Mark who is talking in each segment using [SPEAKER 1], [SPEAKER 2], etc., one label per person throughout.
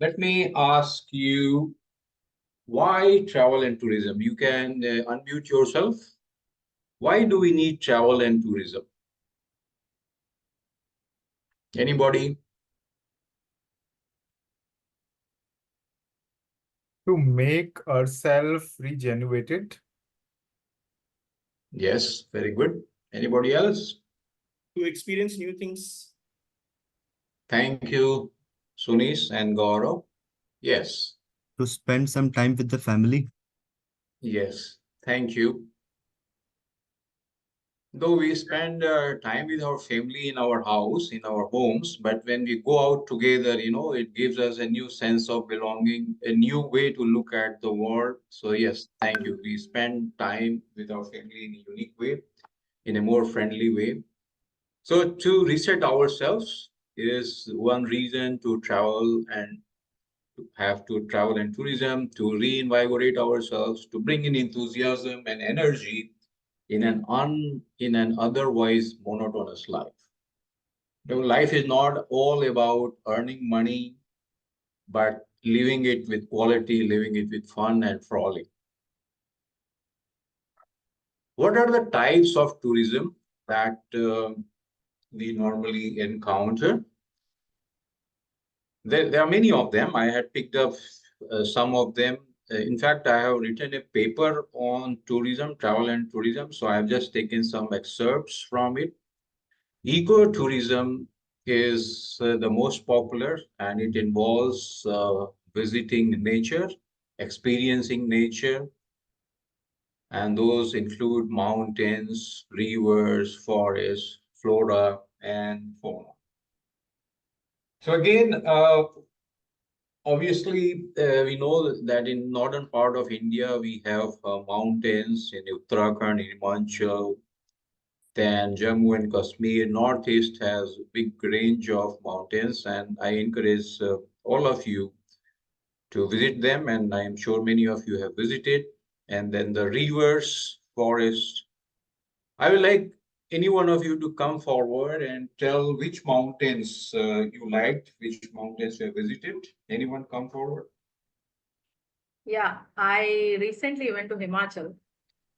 [SPEAKER 1] Let me ask you, why travel and tourism? You can unmute yourself. Why do we need travel and tourism? Anybody?
[SPEAKER 2] To make ourselves regenerated.
[SPEAKER 1] Yes, very good. Anybody else?
[SPEAKER 3] To experience new things.
[SPEAKER 1] Thank you, Sunis and Gaurav. Yes,
[SPEAKER 4] To spend some time with the family.
[SPEAKER 1] yes. Thank you. Though we spend time with our family in our house, in our homes, but when we go out together, it gives us a new sense of belonging, a new way to look at the world. So, yes, thank you. We spend time with our family in a unique way, in a more friendly way. So, to reset ourselves is one reason to travel and to have to travel and tourism, to reinvigorate ourselves, to bring in enthusiasm and energy in an otherwise monotonous life. Life is not all about earning money, but living it with quality, living it with fun and frolic. What are the types of tourism that we normally encounter? There are many of them. I had picked up some of them. In fact, I have written a paper on tourism, travel and tourism. So I've just taken some excerpts from it. Ecotourism is the most popular, and it involves visiting nature, experiencing nature, and those include mountains, rivers, forests, flora, and fauna. So again, obviously, we know that in northern part of India, we have mountains in Uttarakhand, in Himachal, then Jammu and Kashmir. Northeast has a big range of mountains, and I encourage all of you to visit them, and I am sure many of you have visited. And then the rivers, forests. I would like any one of you to come forward and tell which mountains you liked, which mountains you have visited. Anyone come forward?
[SPEAKER 5] Yeah, I recently went to Himachal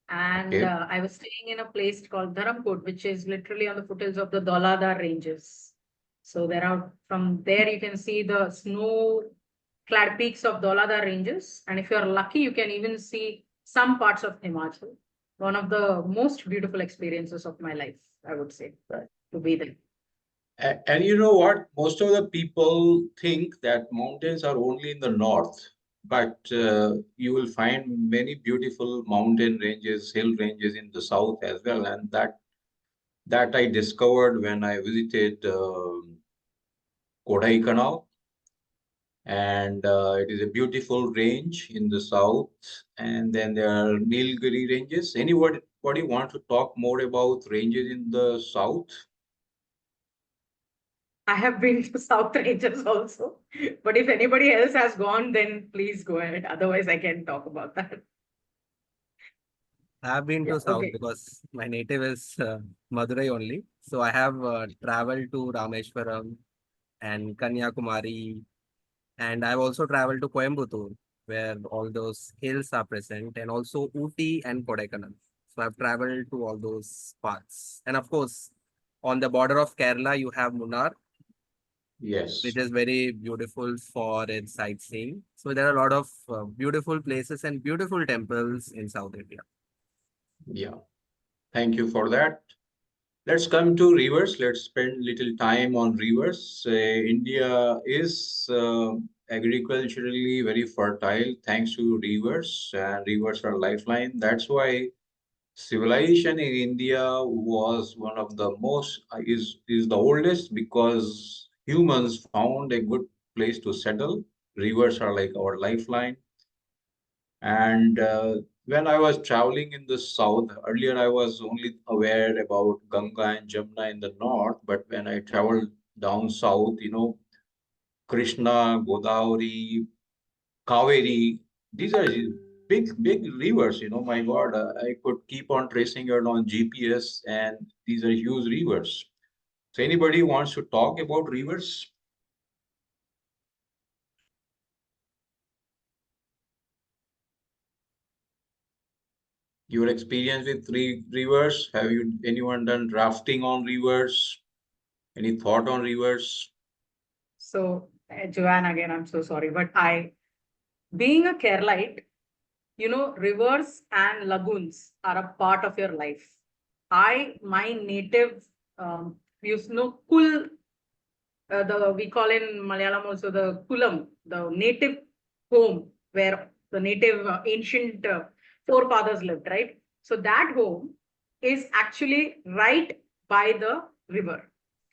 [SPEAKER 5] and
[SPEAKER 1] Okay.
[SPEAKER 5] I was staying in a place called Dharampur, which is literally on the foothills of the Dauladar ranges. So from there you can see the snow-clad peaks of Dauladar ranges, and if you're lucky, you can even see some parts of Himachal. One of the most beautiful experiences of my life, I would say,
[SPEAKER 1] Right.
[SPEAKER 5] to be there.
[SPEAKER 1] And you know what? Most of the people think that mountains are only in the north, but you will find many beautiful mountain ranges, hill ranges in the south as well. And that I discovered when I visited Kodaikanal, and it is a beautiful range in the south. And then there are Nilgiri ranges. Anybody want to talk more about ranges in the south?
[SPEAKER 5] I have been to South Ranges also, but if anybody else has gone, then please go ahead. Otherwise, I can talk about that.
[SPEAKER 4] I have been
[SPEAKER 5] Yeah,
[SPEAKER 4] to South
[SPEAKER 5] okay.
[SPEAKER 4] because my native is Madurai only. So I have traveled to Rameshwaram and Kanyakumari, and I've also traveled to Coimbatore, where all those hills are present, and also Ooty and Kodaikanal. So I've traveled to all those parts. And of course, on the border of Kerala, you have Munnar,
[SPEAKER 1] Yes.
[SPEAKER 4] which is very beautiful for its sightseeing. So there are a lot of beautiful places and beautiful temples in South India.
[SPEAKER 1] Yeah. Thank you for that. Let's come to rivers. Let's spend little time on rivers. India is agriculturally very fertile thanks to rivers, and rivers are lifeline. That's why civilization in India was one of the most is the oldest because humans found a good place to settle. Rivers are like our lifeline. And when I was traveling in the south, earlier I was only aware about Ganga and Jamuna in the north, but when I traveled down south, Krishna, Godavari, Kaveri, these are big, big rivers, my God, I could keep on tracing it on GPS, and these are huge rivers. So anybody wants to talk about rivers? Your experience with rivers? Have you anyone done rafting on rivers? Any thought on rivers?
[SPEAKER 5] So, Joanne, again, I'm so sorry, but being a Keralite, rivers and lagoons are a part of your life. My native, kul, we call in Malayalam also the kulam, the native home where the native ancient forefathers lived, right? So that home is actually right by the river.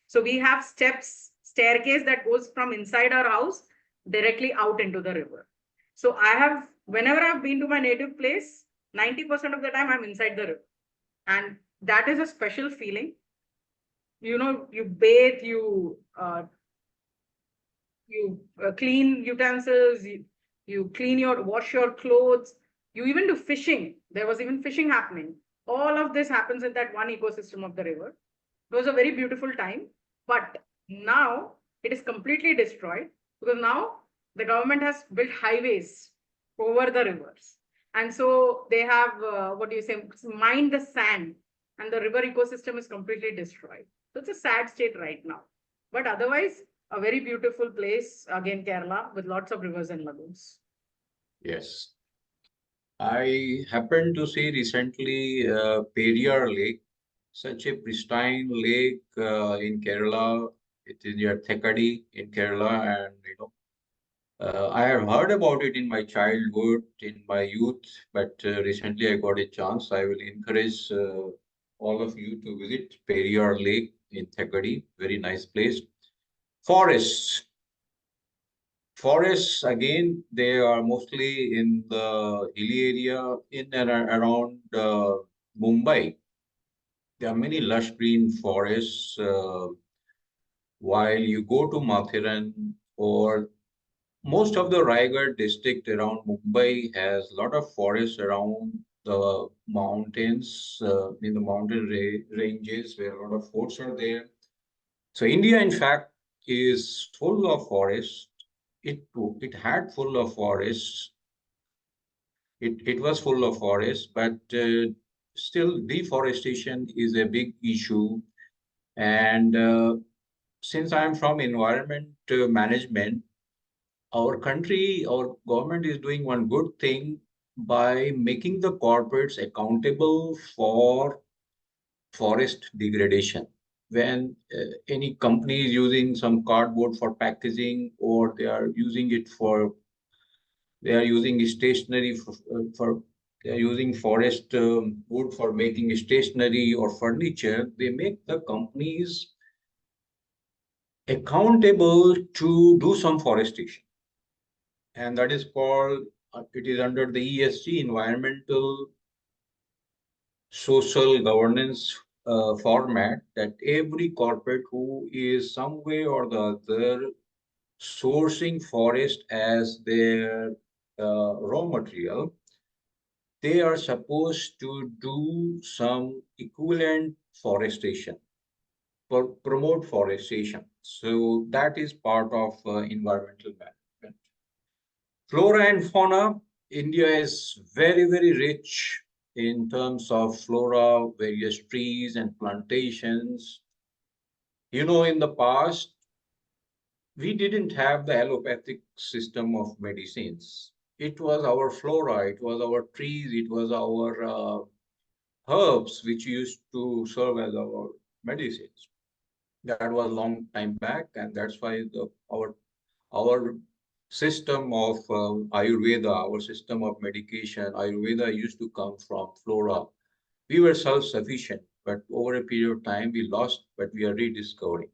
[SPEAKER 5] So we have staircase that goes from inside our house directly out into the river. So whenever I've been to my native place, 90% of the time I'm inside the river. And that is a special feeling. You bathe, you clean utensils, you wash your clothes, you even do fishing. There was even fishing happening. All of this happens in that one ecosystem of the river. It was a very beautiful time, but now it is completely destroyed because now the government has built highways over the rivers. And so they have, mined the sand, and the river ecosystem is completely destroyed. So it's a sad state right now. But otherwise, a very beautiful place, again, Kerala, with lots of rivers and lagoons.
[SPEAKER 1] Yes. I happened to see recently Periyar Lake, such a pristine lake in Kerala. It is near Thekadi in Kerala, and I have heard about it in my childhood, in my youth, but recently I got a chance. I will encourage all of you to visit Periyar Lake in Thekadi. Very nice place. Forests. Forests, again, they are mostly in the hilly area in and around Mumbai. There are many lush green forests. While you go to Mathiran, or most of the Raigad district around Mumbai has a lot of forests around the mountains, in the mountain ranges where a lot of forts are there. So India, in fact, is full of forests. It had full of forests. It was full of forests, but still deforestation is a big issue. And since I'm from environment management, our government is doing one good thing by making the corporates accountable for forest degradation. When any company is using some cardboard for packaging, or they are using stationery for they are using forest wood for making stationery or furniture, they make the companies accountable to do some forestation. And that is called, it is under the ESG, environmental social governance format, that every corporate who is some way or the other sourcing forest as their raw material, they are supposed to do some equivalent forestation, promote forestation. So that is part of environmental management. Flora and fauna, India is very, very rich in terms of flora, various trees and plantations. In the past, we didn't have the allopathic system of medicines. It was our flora, it was our trees, it was our herbs which used to serve as our medicines. That was a long time back, and that's why our system of Ayurveda, our system of medication, Ayurveda used to come from flora. We were self-sufficient, but over a period of time we lost, but we are rediscovering.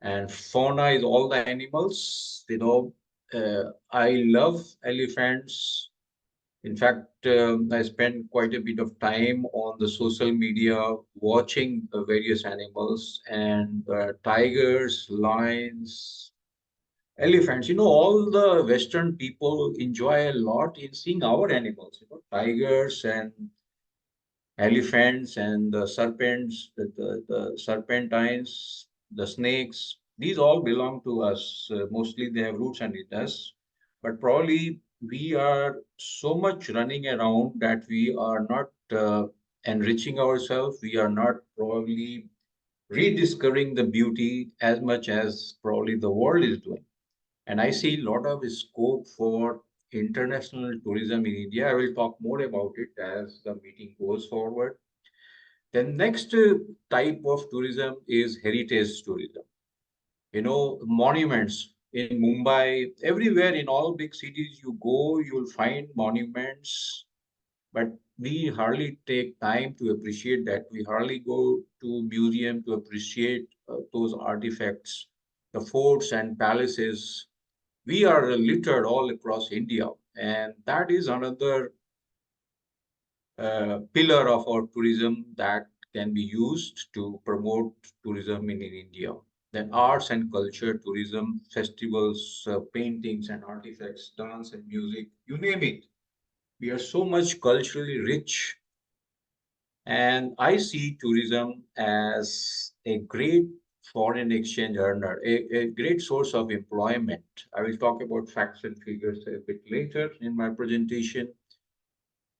[SPEAKER 1] And fauna is all the animals. I love elephants. In fact, I spend quite a bit of time on the social media watching the various animals, and tigers, lions, elephants. All the Western people enjoy a lot in seeing our animals. Tigers and elephants and the serpents, the serpentines, the snakes. These all belong to us. Mostly they have roots and it does, but probably we are so much running around that we are not enriching ourselves. We are not probably rediscovering the beauty as much as probably the world is doing. And I see a lot of scope for international tourism in India. I will talk more about it as the meeting goes forward. The next type of tourism is heritage tourism. You know, monuments in Mumbai, everywhere in all big cities you go, you'll find monuments, but we hardly take time to appreciate that. We hardly go to museum to appreciate those artifacts, the forts and palaces. We are littered all across India, and that is another pillar of our tourism that can be used to promote tourism in India. Then arts and culture tourism, festivals, paintings and artifacts, dance and music, you name it. We are so much culturally rich, and I see tourism as a great foreign exchange earner, a great source of employment. I will talk about facts and figures a bit later in my presentation.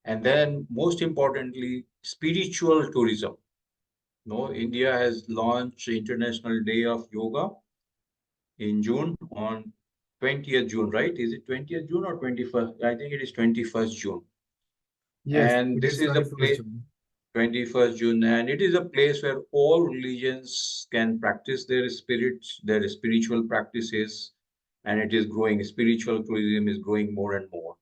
[SPEAKER 1] And then, most importantly, spiritual tourism. No, India has launched International Day of Yoga in June on 20th June, right? Is it 20th June or 21st? I think it is 21st June.
[SPEAKER 2] Yes,
[SPEAKER 1] And
[SPEAKER 2] it
[SPEAKER 1] this
[SPEAKER 2] is
[SPEAKER 1] is the
[SPEAKER 2] 21st
[SPEAKER 1] place,
[SPEAKER 2] June.
[SPEAKER 1] 21st June, and it is a place where all religions can practice their spirits, their spiritual practices, and it is growing. Spiritual tourism is growing more and more.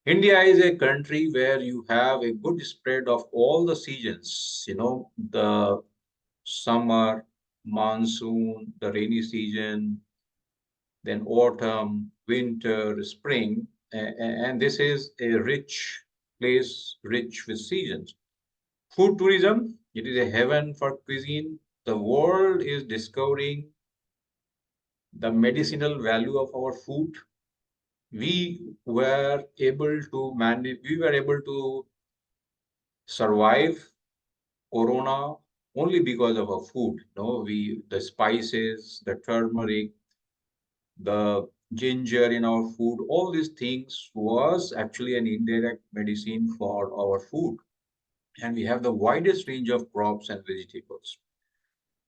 [SPEAKER 1] India is a country where you have a good spread of all the seasons, you know, the summer, monsoon, the rainy season, then autumn, winter, spring, and this is a rich place, rich with seasons. Food tourism, it is a heaven for cuisine. The world is discovering the medicinal value of our food. We were able to survive Corona only because of our food. No, the spices, the turmeric, the ginger in our food, all these things was actually an indirect medicine for our food. And we have the widest range of crops and vegetables.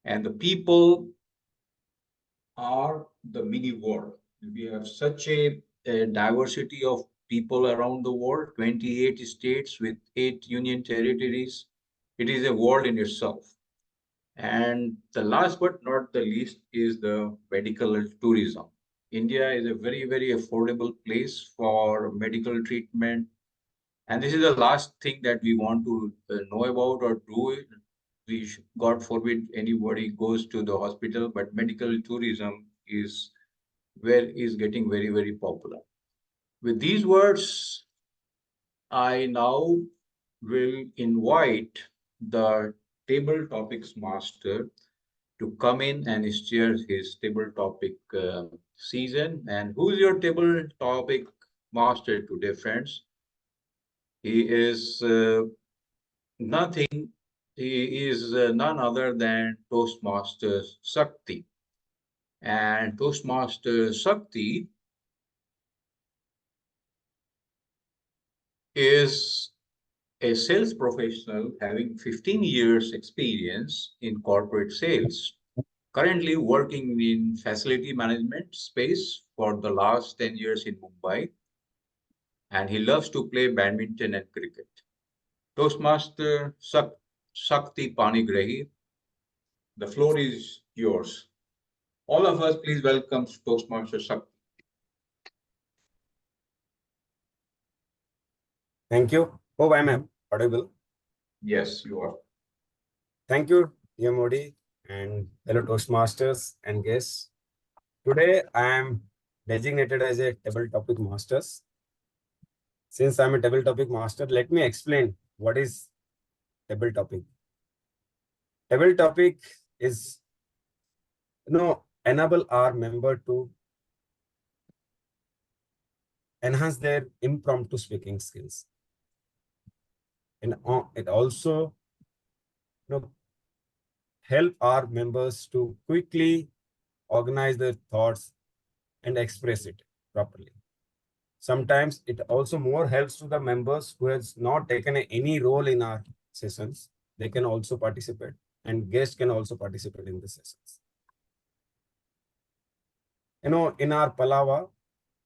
[SPEAKER 1] And the people are the mini world. We have such a diversity of people around the world, 28 states with 8 union territories. It is a world in itself. And the last but not the least is the medical tourism. India is a very, very affordable place for medical treatment. And this is the last thing that we want to know about or do. God forbid anybody goes to the hospital, but medical tourism is getting very, very popular. With these words, I now will invite the table topics master to come in and steer his table topic season. And who's your table topic master today, friends? He is nothing, he is none other than Toastmaster Sakti. And Toastmaster Sakti is a sales professional having 15 years experience in corporate sales, currently working in facility management space for the last 10 years in Mumbai, and he loves to play badminton and cricket. Toastmaster Sakti Panigrahi, the floor is yours. All of us, please welcome Toastmaster Sakti.
[SPEAKER 6] Thank you. Hope I'm audible.
[SPEAKER 1] Yes, you are.
[SPEAKER 6] Thank you, dear Modi, and fellow Toastmasters and guests. Today, I am designated as a table topic masters. Since I'm a table topic master, let me explain what is table topic. Table topic is, enable our member to enhance their impromptu speaking skills. And it also, help our members to quickly organize their thoughts and express it properly. sometimes it also more helps to the members who has not taken any role in our sessions. They can also participate, and guests can also participate in the sessions. In our Palava,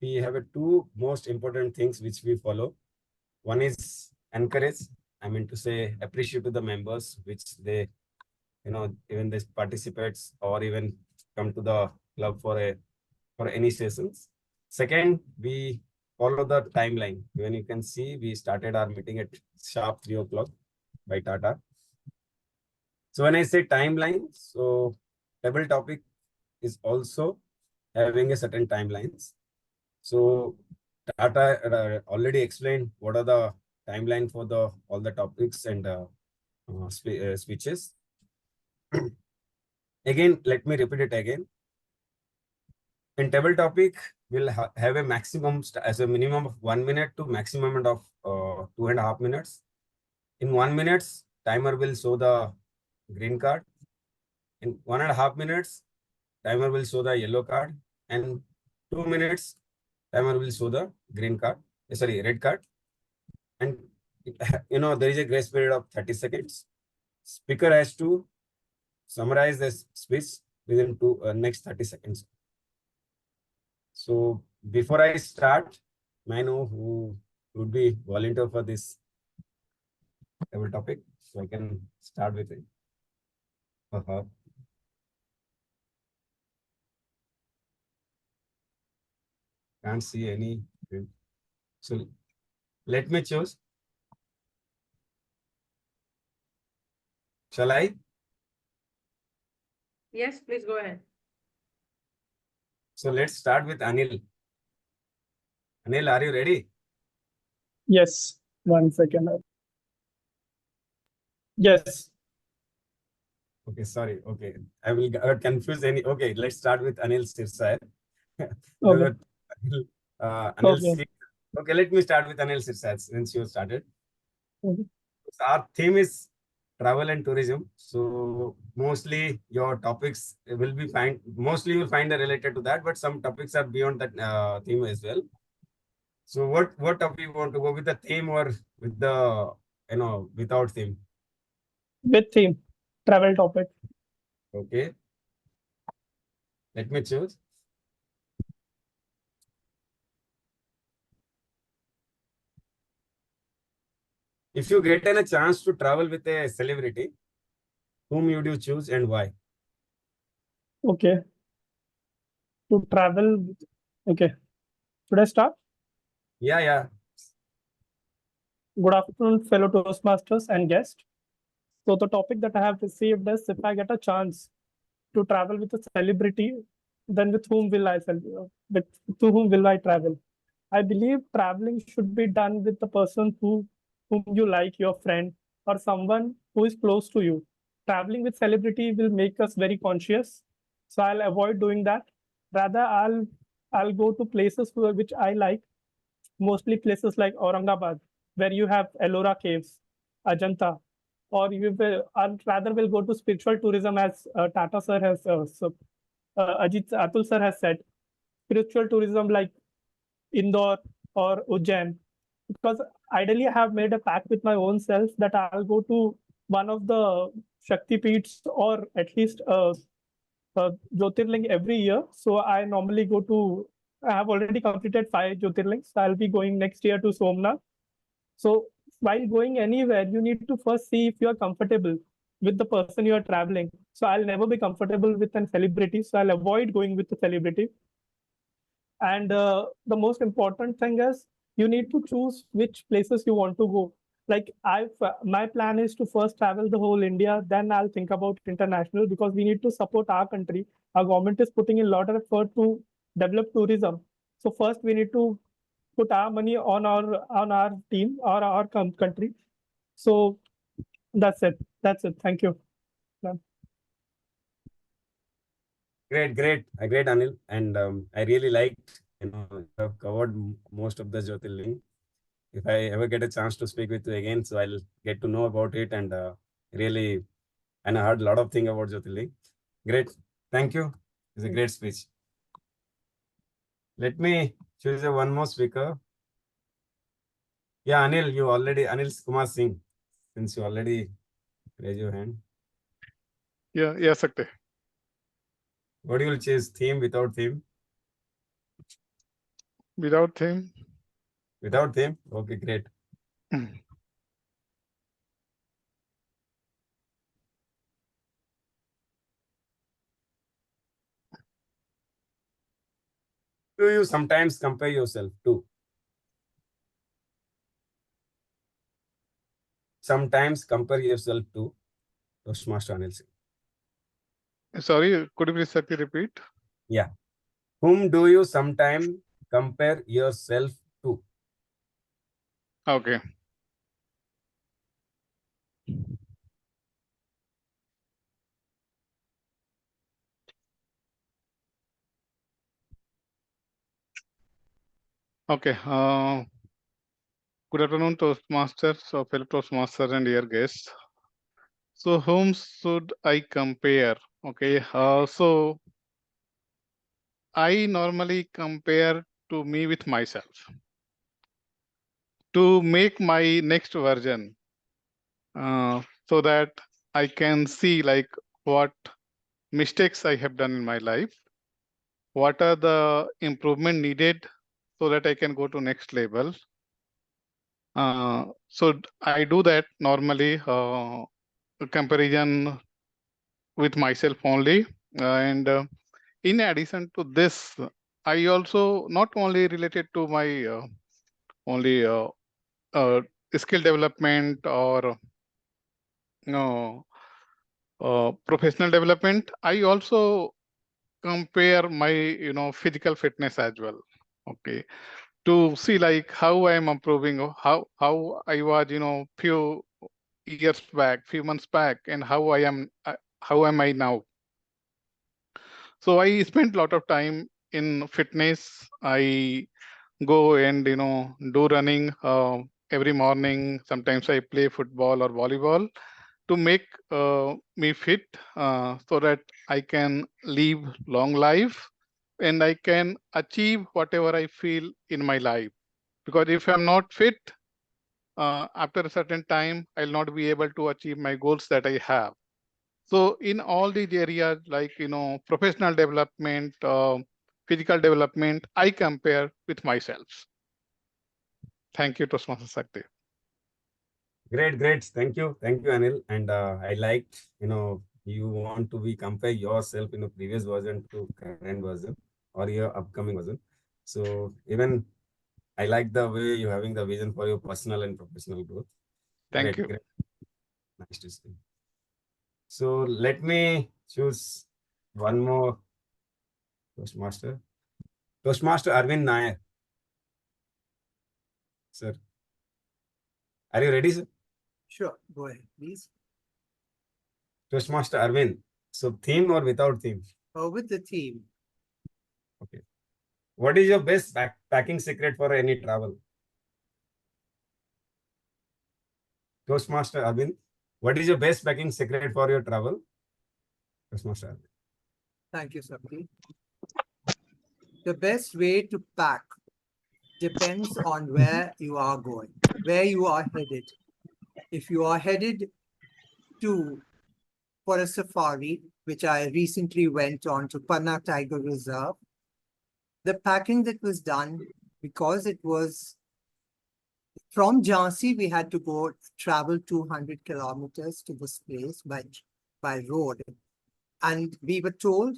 [SPEAKER 6] we have two most important things which we follow. One is encourage. I mean to say appreciate to the members, which they, even they participates or even come to the club for any sessions. Second, we follow the timeline. When you can see, we started our meeting at sharp 3 o'clock by Tata. So when I say timeline, so table topic is also having a certain timelines. So Tata already explained what are the timeline for all the topics and speeches. Again, let me repeat it again. In table topic, we'll have a maximum as a minimum of 1 minute to maximum of 2.5 minutes. In 1 minute, timer will show the green card. In 1.5 minutes, timer will show the yellow card. And 2 minutes, timer will show the green card. Sorry, red card. And there is a grace period of 30 seconds. Speaker has to summarize the speech within next 30 seconds. So before I start, may I know who would be volunteer for this table topic, so I can start with it. Can't see any. So let me choose. Shall I?
[SPEAKER 5] Yes, please go ahead.
[SPEAKER 6] So let's start with Anil. Anil, are you ready?
[SPEAKER 7] Yes, 1 second. Yes.
[SPEAKER 6] Okay, sorry. Okay, I will get confused. Okay, let's start with Anil Sirsai.
[SPEAKER 7] Okay.
[SPEAKER 6] Anil
[SPEAKER 7] Okay.
[SPEAKER 6] Okay, let me start with Anil Sirsai since you started.
[SPEAKER 7] Okay.
[SPEAKER 6] Our theme is travel and tourism. So mostly your topics will be mostly you'll find related to that, but some topics are beyond that theme as well. So what topic you want to go with, the theme or with the without theme?
[SPEAKER 7] With theme, travel topic.
[SPEAKER 6] Okay. Let me choose. If you get a chance to travel with a celebrity, whom would you choose and why?
[SPEAKER 7] Okay. To travel. Okay. Should I start?
[SPEAKER 6] Yeah.
[SPEAKER 7] Good afternoon, fellow Toastmasters and guests. So the topic that I have received is, if I get a chance to travel with a celebrity, then with whom will to whom will I travel? I believe traveling should be done with the person whom you like, your friend, or someone who is close to you. Traveling with celebrity will make us very conscious, so I'll avoid doing that. Rather, I'll go to places which I like, mostly places like Aurangabad, where you have Ellora Caves, Ajanta, or I'll rather will go to spiritual tourism, as Tata sir has, Atul sir has said, spiritual tourism like Indore or Ujjain, because ideally I have made a pact with my own self that I'll go to one of the Shakti Peeths, or at least Jyotirling every year. So I normally I have already completed 5 Jyotirlings. So I'll be going next year to Somnath. So while going anywhere, you need to first see if you are comfortable with the person you are traveling. So I'll never be comfortable with a celebrity. So I'll avoid going with a celebrity. And the most important thing is, you need to choose which places you want to go. Like my plan is to first travel the whole India, then I'll think about international, because we need to support our country. Our government is putting in a lot of effort to develop tourism. So first we need to put our money on our team or our country. So that's it. Thank you.
[SPEAKER 6] Great, Anil. And I really liked, you have covered most of the Jyotirling. If I ever get a chance to speak with you again, so I'll get to know about it, and I heard a lot of things about Jyotirling. Great, thank you. It's a great speech. Let me choose one more speaker. Yeah, Anil Kumar Singh, since you already raised your hand.
[SPEAKER 8] Yeah, Sakte.
[SPEAKER 6] What you will choose, theme, without theme?
[SPEAKER 8] Without him.
[SPEAKER 6] Without theme? Okay, great. Do you sometimes compare yourself to? Sometimes compare yourself to Toastmaster Anil Singh.
[SPEAKER 8] Sorry, could you please Sakti repeat?
[SPEAKER 6] Yeah. Whom do you sometimes compare yourself to?
[SPEAKER 8] Okay. Okay. Good afternoon, Toastmasters, fellow Toastmasters and dear guests. So, whom should I compare? Okay. So I normally compare to me with myself to make my next version, so that I can see like what mistakes I have done in my life, what are the improvement needed so that I can go to next level. So I do that normally, comparison with myself only. And in addition to this, I also not only related to my only uh, skill development or professional development. I also compare my physical fitness as well. Okay, to see like how I am improving, or how I was few years back, few months back, and how am I now. So I spent a lot of time in fitness. I go and do running every morning. Sometimes I play football or volleyball to make me fit, so that I can live long life and I can achieve whatever I feel in my life. Because if I'm not fit, after a certain time, I'll not be able to achieve my goals that I have. So in all these areas, like professional development, physical development, I compare with myself. Thank you, Toastmaster Sakti.
[SPEAKER 6] Great. Thank you, Anil. And I liked, you want to be compare yourself in a previous version to current version or your upcoming version. So even I like the way you're having the vision for your personal and professional growth.
[SPEAKER 8] Thank you.
[SPEAKER 6] Great. Nice to see. So let me choose one more Toastmaster. Toastmaster Arvind Nair. Sir, are you ready, sir?
[SPEAKER 9] Sure, go ahead, please.
[SPEAKER 6] Toastmaster Arvind. So theme or without theme?
[SPEAKER 9] With the theme.
[SPEAKER 6] Okay. What is your best packing secret for any travel? Toastmaster Arvind. What is your best packing secret for your travel? Toastmaster Arvind.
[SPEAKER 9] Thank you, Sakti. The best way to pack depends on where you are going, where you are headed. If you are headed for a safari, which I recently went on to Panna Tiger Reserve, the packing that was done, because it was from Jhansi, we had to go travel 200 kilometers to this place by road. And we were told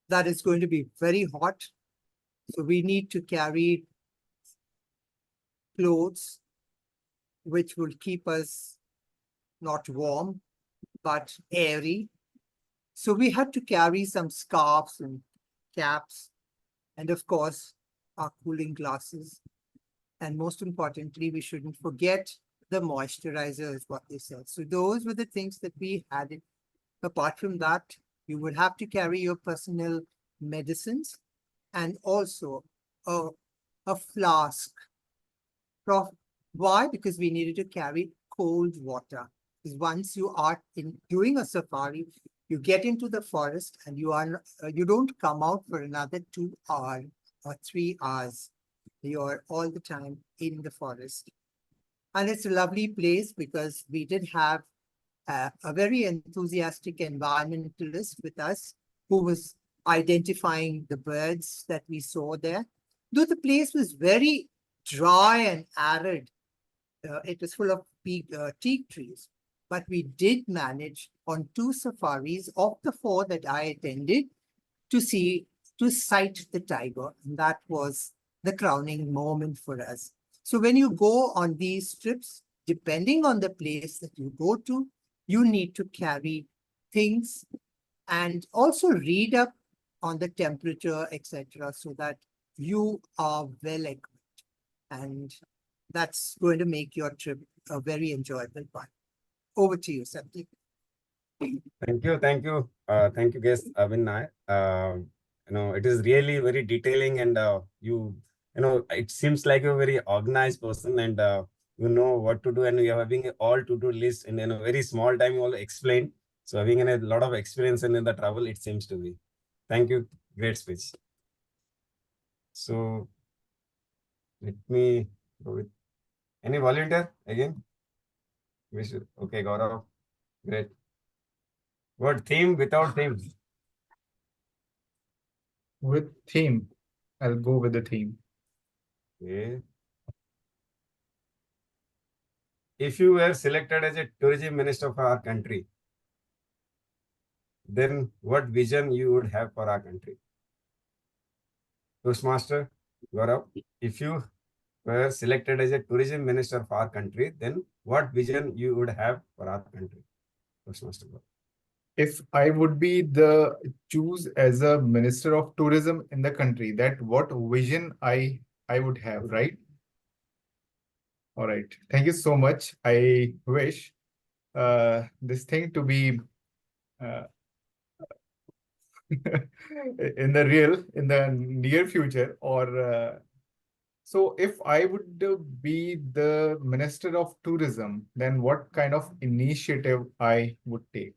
[SPEAKER 9] that it's going to be very hot. So we need to carry clothes which will keep us not warm, but airy. So we had to carry some scarves and caps, and of course, our cooling glasses. And most importantly, we shouldn't forget the moisturizer is what they said. So those were the things that we had. Apart from that, you would have to carry your personal medicines and also a flask. Why? Because we needed to carry cold water. Because once you are doing a safari, you get into the forest and you don't come out for another 2 hours or 3 hours. You're all the time in the forest. And it's a lovely place because we did have a very enthusiastic environmentalist with us who was identifying the birds that we saw there. Though the place was very dry and arid, it was full of teak trees. But we did manage on 2 safaris of the 4 that I attended to sight the tiger. And that was the crowning moment for us. So when you go on these trips, depending on the place that you go to, you need to carry things and also read up on the temperature, etc., so that you are well equipped. And that's going to make your trip a very enjoyable one. Over to you, Sandeep.
[SPEAKER 6] Thank you, thank you, guest Abhin Nair. It is really very detailing, and it seems like you're a very organized person, and you know what to do, and you're having all to-do list in a very small time. You all explained, so having a lot of experience in the travel, it seems to be. Thank you, great speech. So let me go with any volunteer again. Okay, Gaurav, great. What theme without theme?
[SPEAKER 2] With theme, I'll go with the theme.
[SPEAKER 6] Okay. If you were selected as a tourism minister for our country, then what vision you would have for our country? Toastmaster, Gaurav, if you were selected as a tourism minister for our country, then what vision you would have for our country? Toastmaster Gaurav.
[SPEAKER 2] If I would be the choose as a minister of tourism in the country, that what vision I would have, right? All right. Thank you so much. I wish this thing to be uh, in the near future, or so if I would be the minister of tourism, then what kind of initiative I would take?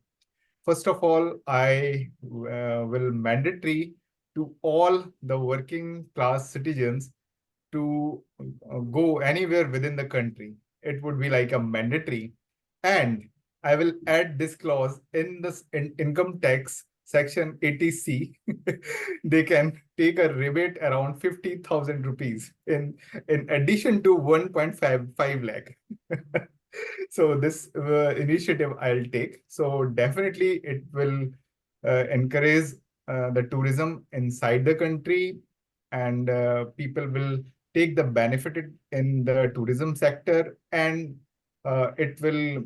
[SPEAKER 2] First of all, I will mandatory to all the working class citizens to go anywhere within the country. It would be like a mandatory. And I will add this clause in the income tax section 80C. They can take a rebate around 50,000 rupees in addition to 1.55 lakh. So this initiative I'll take. So definitely it will encourage the tourism inside the country, and people will take the benefit in the tourism sector, and it will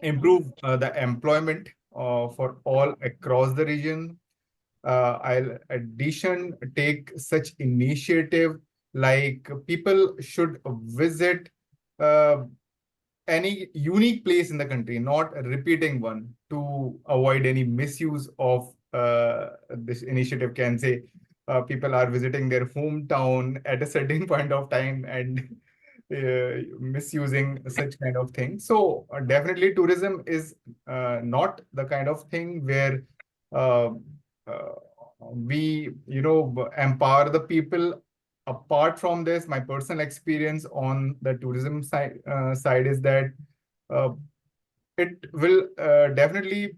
[SPEAKER 2] improve the employment for all across the region. I'll addition take such initiative like people should visit uh, any unique place in the country, not a repeating one, to avoid any misuse of this initiative. Can say people are visiting their hometown at a certain point of time and misusing such kind of thing. So definitely tourism is not the kind of thing where uh, uh, we empower the people. Apart from this, my personal experience on the tourism side is that uh, it will definitely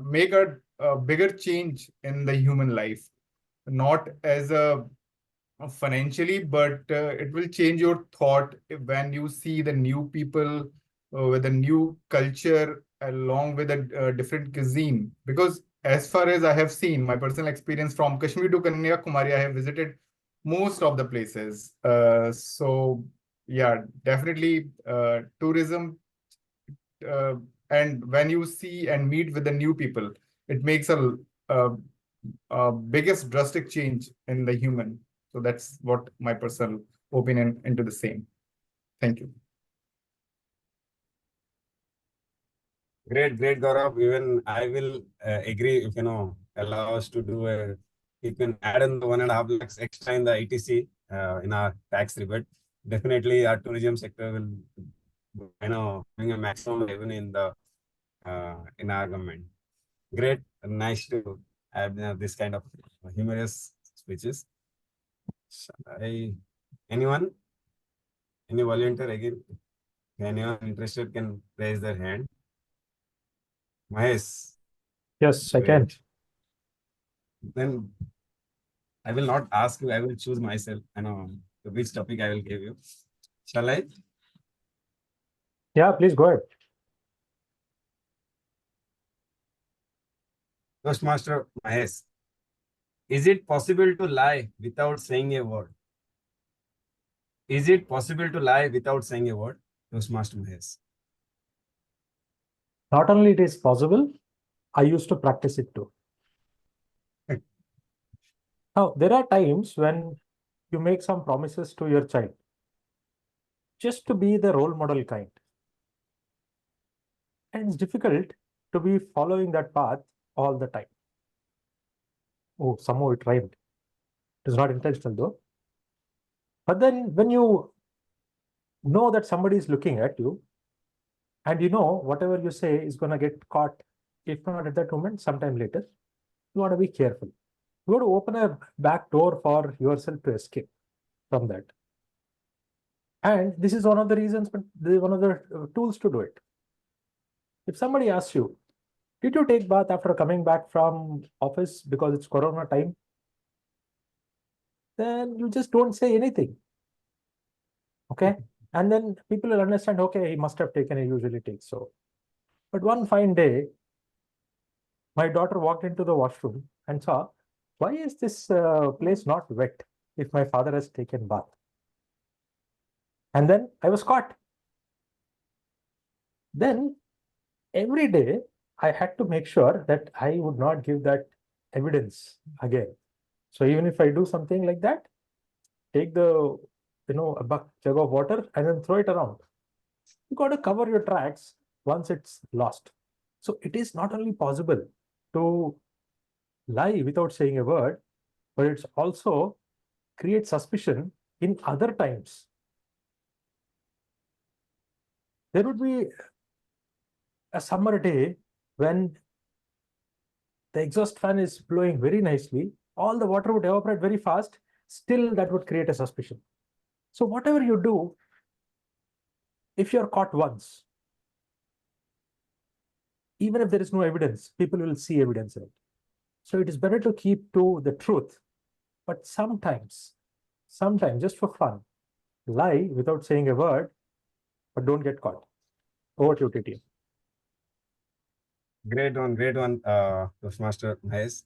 [SPEAKER 2] make a bigger change in the human life, not as a financially, but it will change your thought when you see the new people with a new culture along with a different cuisine. Because as far as I have seen, my personal experience from Kashmir to Kanyakumari, I have visited most of the places. So yeah, definitely tourism. Uh, and when you see and meet with the new people, it makes a biggest drastic change in the human. So that's what my personal opinion into the same. Thank you.
[SPEAKER 6] Great, Gaurav. Even I will agree if allow us to do you can add in the 1.5 lakhs extra in the ITC in our tax rebate. Definitely, our tourism sector will having a maximum revenue in our government. Great, nice to have this kind of humorous speeches. Anyone? Any volunteer again? Anyone interested can raise their hand. Mahesh.
[SPEAKER 10] Yes, I
[SPEAKER 6] Go
[SPEAKER 10] can.
[SPEAKER 6] ahead. Then I will not ask you, I will choose myself. I know which topic I will give you. Shall I?
[SPEAKER 10] Yeah, please go ahead.
[SPEAKER 6] Toastmaster Mahesh. Is it possible to lie without saying a word? Is it possible to lie without saying a word? Toastmaster Mahesh.
[SPEAKER 10] Not only it is possible, I used to practice it too. Now, there are times when you make some promises to your child just to be the role model kind. And it's difficult to be following that path all the time. Oh, somehow it rhymed. It is not intentional though. But then when you know that somebody is looking at you and you know whatever you say is going to get caught, if not at that moment, sometime later, you want to be careful. You want to open a back door for yourself to escape from that. And this is one of the reasons, but one of the tools to do it. If somebody asks you, did you take bath after coming back from office because it's Corona time? Then you just don't say anything. Okay. And then people will understand, okay, he must have taken, he usually takes so. But one fine day, my daughter walked into the washroom and saw, why is this place not wet if my father has taken bath? And then I was caught. Then every day I had to make sure that I would not give that evidence again. So even if I do something like that, take the, a jug of water and then throw it around. You got to cover your tracks once it's lost. So it is not only possible to lie without saying a word, but it's also create suspicion in other times. There would be a summer day when the exhaust fan is blowing very nicely, all the water would evaporate very fast, still that would create a suspicion. So whatever you do, if you're caught once, even if there is no evidence, people will see evidence in it. So it is better to keep to the truth, but sometimes just for fun, lie without saying a word, but don't get caught. Over to you, TT.
[SPEAKER 6] Great one, Toastmaster Mahesh.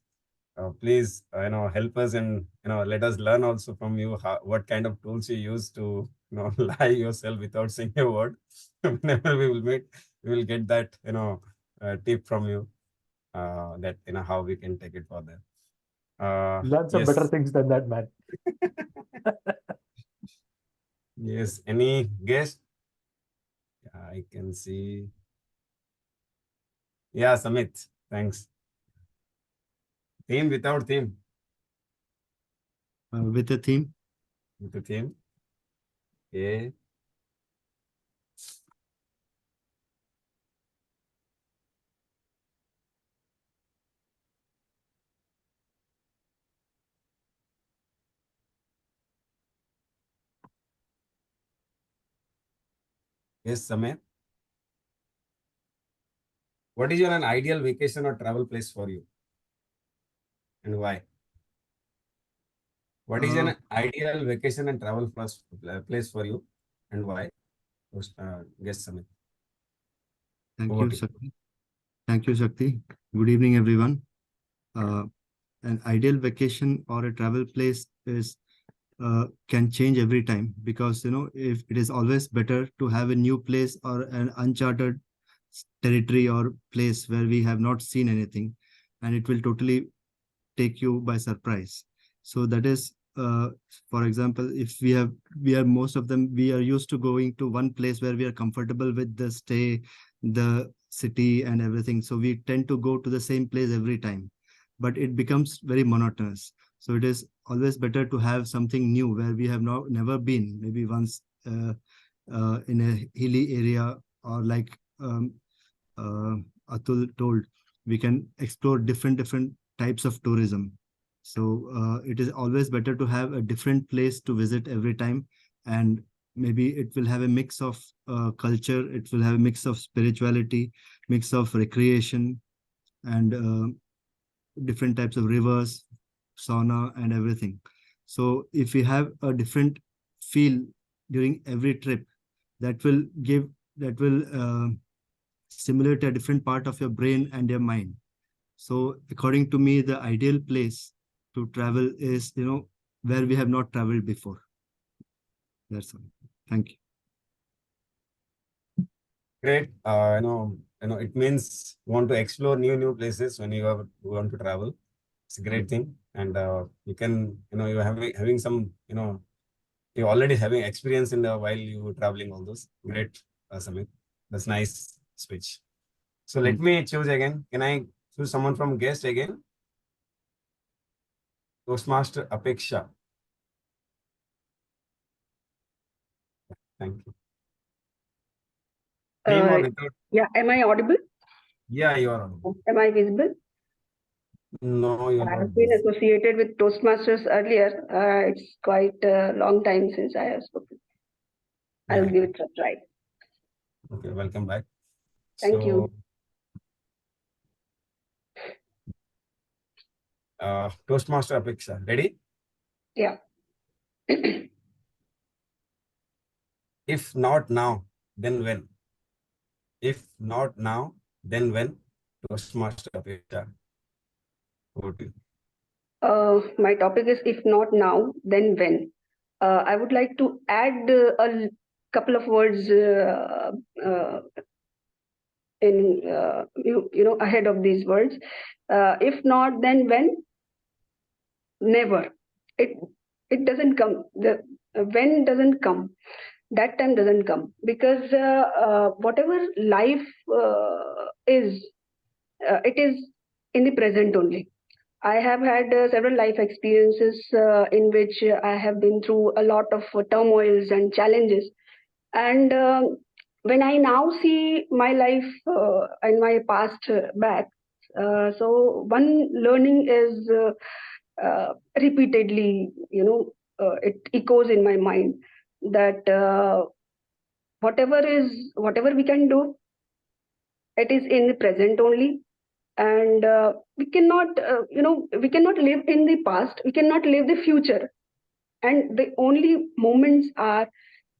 [SPEAKER 6] Please, help us and let us learn also from you what kind of tools you use to lie yourself without saying a word. Whenever we will meet, we will get that tip from you. That how we can take it further.
[SPEAKER 10] Learn some better things than that, man.
[SPEAKER 6] Yes. Any guest? I can see. Yeah, Samit. Thanks. Theme without theme.
[SPEAKER 11] With a theme.
[SPEAKER 6] With a theme. Okay. Yes, Samit. What is an ideal vacation or travel place for you? And why? What is an ideal vacation and travel place for you? And why? Guess Samit.
[SPEAKER 11] Thank you, Shakti. Thank you, Shakti. Good evening, everyone. An ideal vacation or a travel place is can change every time, because if it is always better to have a new place or an uncharted territory or place where we have not seen anything, and it will totally take you by surprise. So that is, for example, if we are most of them, we are used to going to one place where we are comfortable with the stay, the city and everything. So we tend to go to the same place every time, but it becomes very monotonous. So it is always better to have something new where we have never been, maybe once in a hilly area, or like Atul told, we can explore different types of tourism. So it is always better to have a different place to visit every time, and maybe it will have a mix of culture, it will have a mix of spirituality, mix of recreation, and different types of rivers, sauna, and everything. So if we have a different feel during every trip, that will stimulate a different part of your brain and your mind. So according to me, the ideal place to travel is, where we have not traveled before. That's all. Thank you.
[SPEAKER 6] Great. It means you want to explore new places when you want to travel. It's a great thing, and you can, you're having some, you're already having experience in the while you traveling all those. Great, Samit. That's nice speech. So let me choose again. Can I choose someone from guest again? Toastmaster Apeksha. Thank you. Name or without?
[SPEAKER 12] Yeah, am I audible?
[SPEAKER 6] Yeah, you are audible.
[SPEAKER 12] Am I visible?
[SPEAKER 6] No, you're
[SPEAKER 12] I
[SPEAKER 6] not
[SPEAKER 12] have been
[SPEAKER 6] visible.
[SPEAKER 12] associated with Toastmasters earlier. It's quite a long time since I have spoken. I'll
[SPEAKER 6] Yeah.
[SPEAKER 12] give it a try.
[SPEAKER 6] Okay, welcome back.
[SPEAKER 12] Thank you.
[SPEAKER 6] Toastmaster Apeksha, ready?
[SPEAKER 12] Yeah.
[SPEAKER 6] If not now, then when? If not now, then when? Toastmaster Apeksha. Over to you.
[SPEAKER 12] My topic is if not now, then when? I would like to add a couple of words ahead of these words. If not, then when? Never. It doesn't come. The when doesn't come. That time doesn't come because whatever life is, it is in the present only. I have had several life experiences in which I have been through a lot of turmoils and challenges. And when I now see my life and my past back, so one learning is repeatedly, it echoes in my mind that whatever we can do, it is in the present only. And we cannot live in the past, we cannot live the future, and the only moments are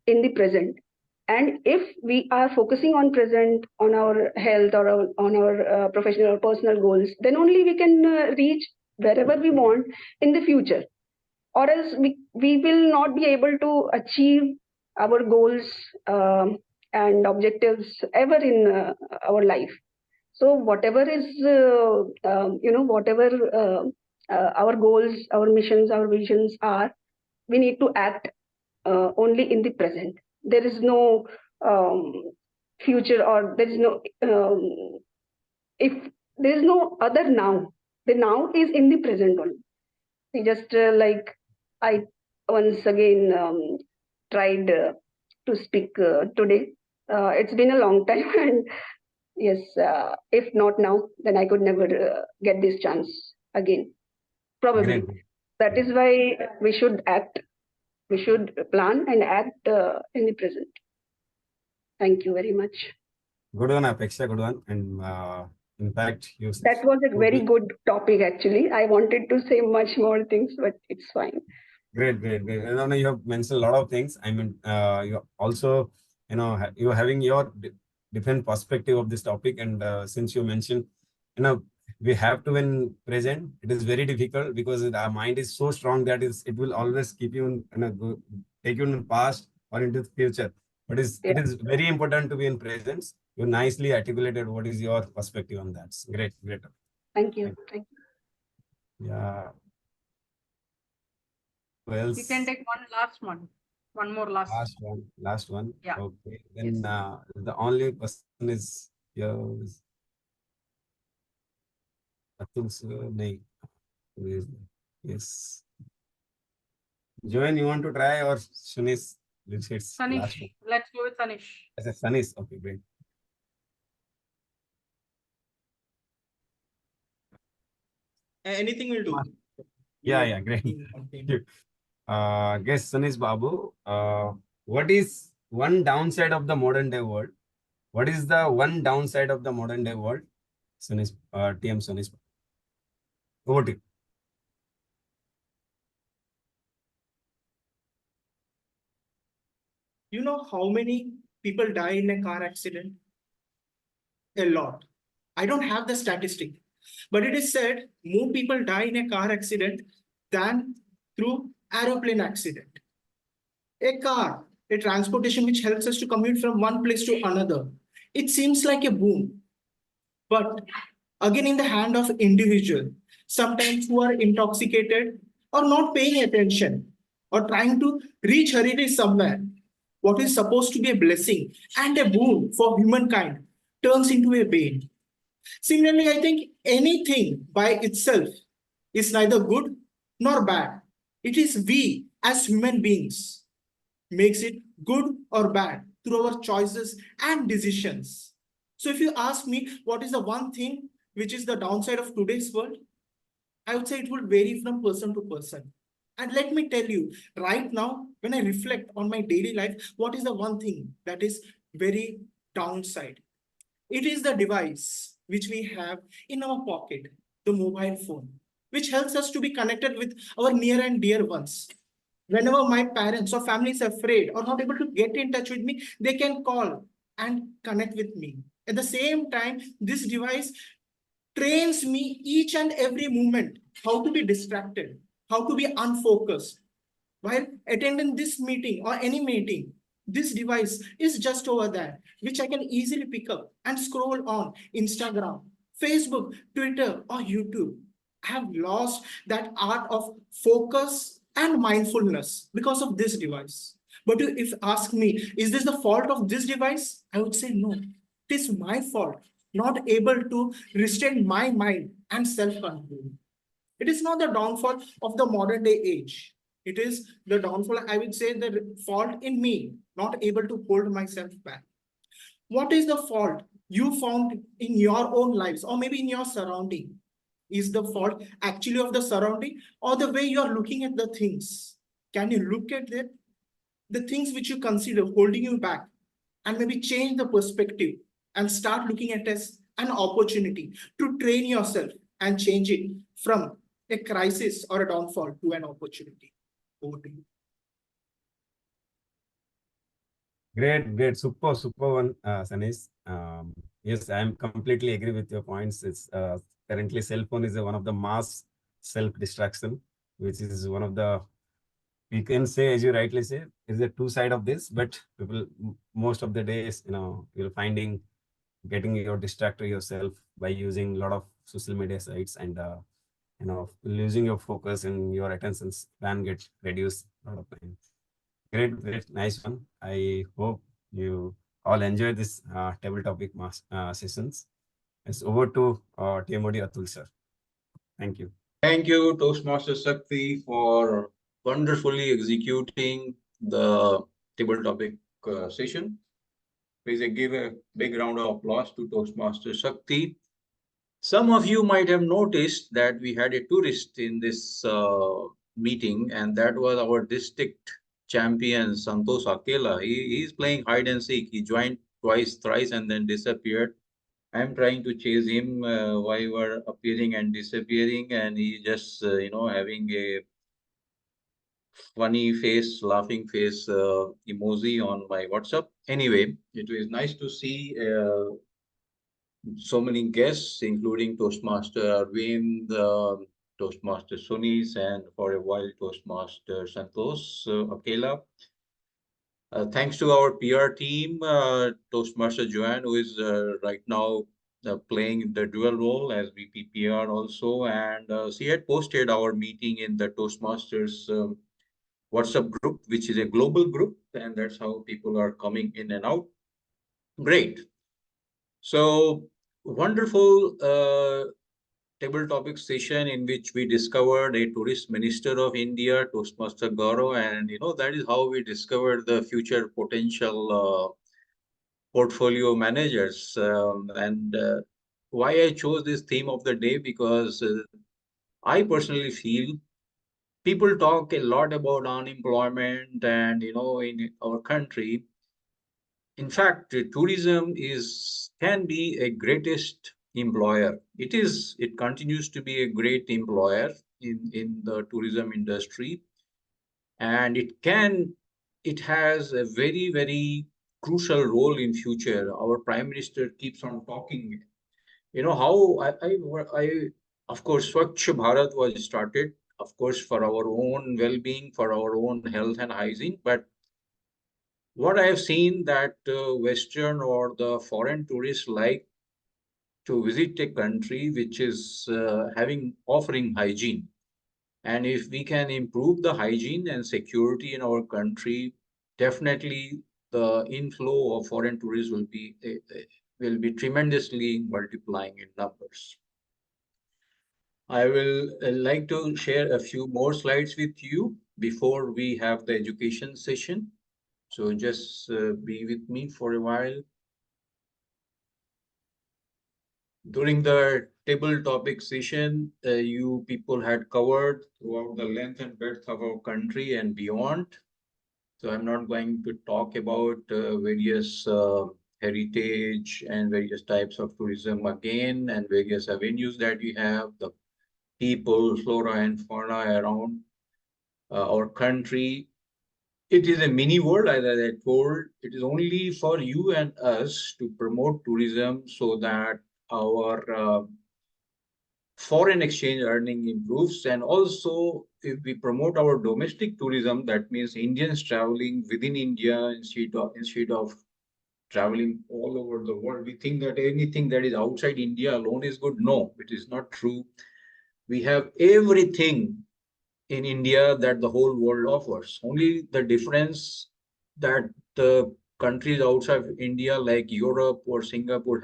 [SPEAKER 12] in the present. And if we are focusing on present, on our health or on our professional or personal goals, then only we can reach wherever we want in the future, or else we will not be able to achieve our goals and objectives ever in our life. So whatever is, whatever our goals, our missions, our visions are, we need to act only in the present. There is no future, or there is no, if there is no other now. The now is in the present only. Just like I once again tried to speak today. It's been a long time, and yes, if not now, then I could never get this chance again. Probably.
[SPEAKER 6] Great.
[SPEAKER 12] That is why we should act. We should plan and act in the present. Thank you very much.
[SPEAKER 6] Good one, Apeksha. Good one. And in fact, you.
[SPEAKER 12] That was a very good topic, actually. I wanted to say much more things, but it's fine.
[SPEAKER 6] Great. You have mentioned a lot of things. I mean, you also, you're having your different perspective of this topic. And since you mentioned, we have to in present, it is very difficult because our mind is so strong that it will always keep you take you in the past or into the future. But it is very important to be in presence. You nicely articulated what is your perspective on that. Great.
[SPEAKER 12] Thank you. Thank you.
[SPEAKER 6] Yeah. Well,
[SPEAKER 5] You can take one more last.
[SPEAKER 6] Last one.
[SPEAKER 5] Yeah.
[SPEAKER 6] Okay. Then
[SPEAKER 5] Yes.
[SPEAKER 6] the only person is here is Atul's name. Yes. Joanne, you want to try, or Shunish? It's last
[SPEAKER 5] Sanish,
[SPEAKER 6] one.
[SPEAKER 5] let's go with Sanish.
[SPEAKER 6] As a Shunish. Okay, great.
[SPEAKER 3] Anything will do.
[SPEAKER 6] Yeah, great. Thank you. Guess Shunish Babu. what is one downside of the modern day world? What is the one downside of the modern day world? Sunis, TM Sunis. Over to you.
[SPEAKER 3] You know how many people die in a car accident? A lot. I don't have the statistic, but it is said more people die in a car accident than through aeroplane accident. A car, a transportation which helps us to commute from one place to another. It seems like a boon, but again in the hand of individual, sometimes who are intoxicated or not paying attention or trying to reach hurriedly somewhere. What is supposed to be a blessing and a boon for humankind turns into a bane. Similarly, I think anything by itself is neither good nor bad. It is we as human beings makes it good or bad through our choices and decisions. So if you ask me what is the one thing which is the downside of today's world, I would say it will vary from person to person. And let me tell you, right now, when I reflect on my daily life, what is the one thing that is very downside? It is the device which we have in our pocket, the mobile phone, which helps us to be connected with our near and dear ones. Whenever my parents or family is afraid or not able to get in touch with me, they can call and connect with me. At the same time, this device trains me each and every moment how to be distracted, how to be unfocused. While attending this meeting or any meeting, this device is just over there, which I can easily pick up and scroll on Instagram, Facebook, Twitter, or YouTube. I have lost that art of focus and mindfulness because of this device. But if ask me, is this the fault of this device? I would say no. It is my fault, not able to restrain my mind and self-control. It is not the downfall of the modern day age. It is the downfall, I would say, the fault in me, not able to hold myself back. What is the fault you found in your own lives or maybe in your surrounding? Is the fault actually of the surrounding or the way you are looking at the things? Can you look at it? The things which you consider holding you back and maybe change the perspective and start looking at it as an opportunity to train yourself and change it from a crisis or a downfall to an opportunity. Over to you.
[SPEAKER 6] Great, super one, Sanis. Yes, I am completely agree with your points. It's currently cell phone is one of the mass self-distraction, which is one of the, you can say, as you rightly say, is a two side of this, but people most of the days, you're finding getting your distracted yourself by using a lot of social media sites and losing your focus and your attention span gets reduced a lot of time. Great, nice one. I hope you all enjoy this table topic sessions. It's over to TMOD Atul sir. Thank you.
[SPEAKER 1] Thank you, Toastmaster Sakti, for wonderfully executing the table topic session. Please give a big round of applause to Toastmaster Sakti. Some of you might have noticed that we had a tourist in this meeting, and that was our district champion, Santosh Akela. He's playing hide and seek. He joined twice, thrice, and then disappeared. I'm trying to chase him while we were appearing and disappearing, and he just, having a funny face, laughing face emoji on my WhatsApp. Anyway, it was nice to see so many guests, including Toastmaster Arvind, Toastmaster Sunis, and for a while Toastmaster Santosh Akela. Thanks to our PR team, Toastmaster Joanne, who is right now playing the dual role as VP PR also, and she had posted our meeting in the Toastmasters WhatsApp group, which is a global group, and that's how people are coming in and out. Great. So wonderful table topic session in which we discovered a tourist minister of India, Toastmaster Gaurav, and that is how we discovered the future potential portfolio managers. And why I chose this theme of the day, because I personally feel people talk a lot about unemployment and, in our country, in fact, tourism can be a greatest employer. It continues to be a great employer in the tourism industry, and it has a very, very crucial role in future. Our Prime Minister keeps on talking. How of course, Swachh Bharat was started, of course, for our own well-being, for our own health and hygiene. But what I have seen that Western or the foreign tourists like to visit a country which is offering hygiene. And if we can improve the hygiene and security in our country, definitely the inflow of foreign tourists will be tremendously multiplying in numbers. I will like to share a few more slides with you before we have the education session. So just be with me for a while. During the table topic session, you people had covered throughout the length and breadth of our country and beyond. So I'm not going to talk about various heritage and various types of tourism again, and various avenues that we have, the people, flora and fauna around our country. It is a mini world, as I told. It is only for you and us to promote tourism so that our foreign exchange earning improves. And also, if we promote our domestic tourism, that means Indians traveling within India instead of traveling all over the world. We think that anything that is outside India alone is good. No, it is not true. We have everything in India that the whole world offers. Only the difference that the countries outside India, like Europe or Singapore,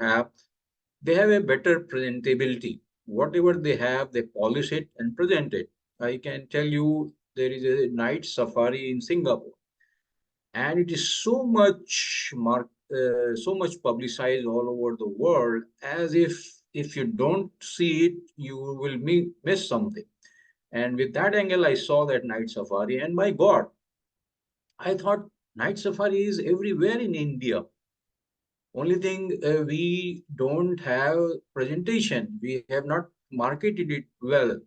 [SPEAKER 1] they have a better presentability. Whatever they have, they polish it and present it. I can tell you there is a night safari in Singapore, and it is so much publicized all over the world, as if you don't see it, you will miss something. And with that angle, I saw that night safari, and my God, I thought night safari is everywhere in India. Only thing we don't have presentation. We have not marketed it well.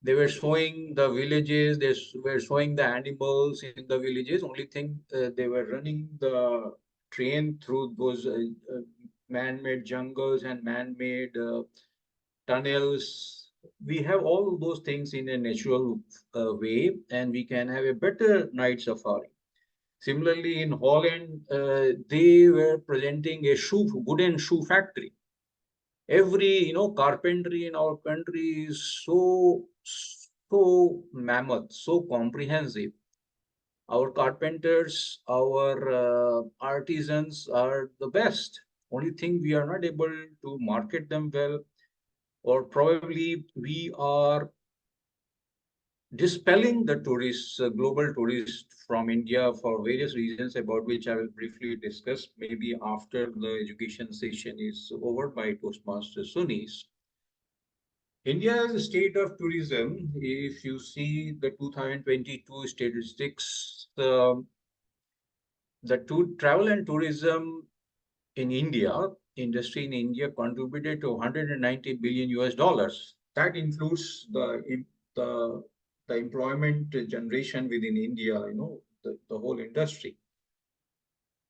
[SPEAKER 1] They were showing the villages, were showing the animals in the villages. Only thing they were running the train through those man-made jungles and man-made tunnels. We have all those things in a natural way, and we can have a better night safari. Similarly, in Holland, they were presenting a wooden shoe factory. Every, carpentry in our country is so mammoth, so comprehensive. Our carpenters, our artisans are the best. Only thing we are not able to market them well, or probably we are dispelling the tourists, global tourists from India for various reasons about which I will briefly discuss maybe after the education session is over by Toastmaster Sunis. India's state of tourism, if you see the 2022 statistics, the travel and tourism in India, industry in India contributed to 190 billion US dollars. That includes the the employment generation within India, the whole industry.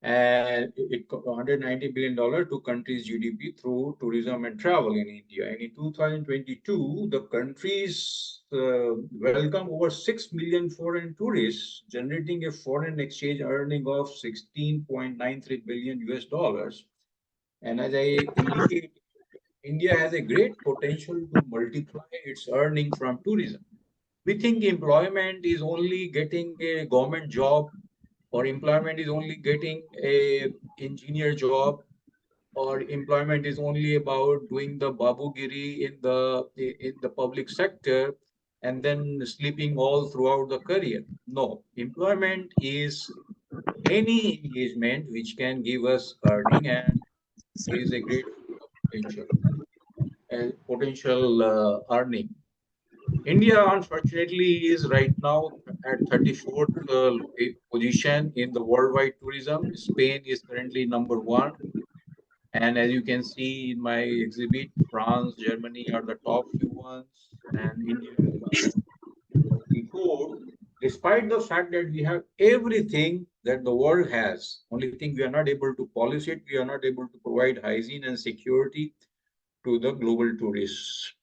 [SPEAKER 1] And it $190 billion to country's GDP through tourism and travel in India. And in 2022, the countries welcome over 6 million foreign tourists, generating a foreign exchange earning of 16.93 billion US dollars. And as I indicated, India has a great potential to multiply its earning from tourism. We think employment is only getting a government job, or employment is only getting a engineer job, or employment is only about doing the babugiri in the public sector and then sleeping all throughout the career. No, employment is any engagement which can give us earning, and there is a great potential earning. India, unfortunately, is right now at 34th position in the worldwide tourism. Spain is currently number one. And as you can see in my exhibit, France, Germany are the top few ones, and India is 34. Despite the fact that we have everything that the world has, only thing we are not able to polish it, we are not able to provide hygiene and security to the global tourists.